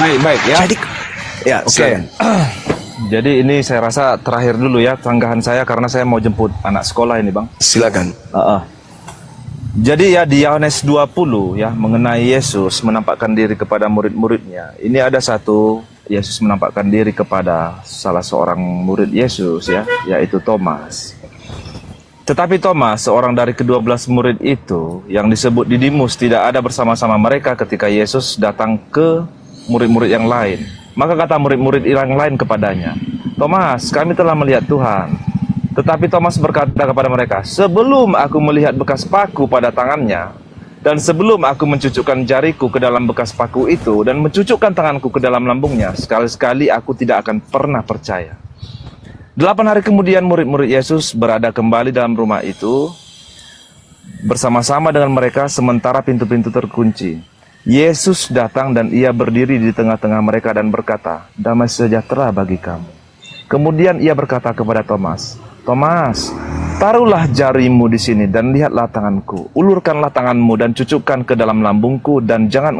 Baik ya. Jadi, ya, silakan. Jadi ini saya rasa terakhir dulu ya tanggahan saya, karena saya mau jemput anak sekolah ini, Bang. Silakan. Jadi ya di Yohanes 20 ya mengenai Yesus menampakkan diri kepada murid-muridnya. Ini ada satu, Yesus menampakkan diri kepada salah seorang murid Yesus ya, yaitu Thomas. Tetapi Thomas, seorang dari ke-12 murid itu yang disebut Didimus, tidak ada bersama-sama mereka ketika Yesus datang ke murid-murid yang lain. Maka kata murid-murid yang lain kepadanya, Thomas, kami telah melihat Tuhan. Tetapi Thomas berkata kepada mereka, sebelum aku melihat bekas paku pada tangannya, dan sebelum aku mencucukkan jariku ke dalam bekas paku itu, dan mencucukkan tanganku ke dalam lambungnya, sekali-sekali aku tidak akan pernah percaya. 8 hari kemudian murid-murid Yesus berada kembali dalam rumah itu, bersama-sama dengan mereka sementara pintu-pintu terkunci. Yesus datang dan ia berdiri di tengah-tengah mereka dan berkata, damai sejahtera bagi kamu. Kemudian ia berkata kepada Thomas, Thomas, taruhlah jarimu di sini dan lihatlah tanganku. Ulurkanlah tanganmu dan cucukkan ke dalam lambungku, dan jangan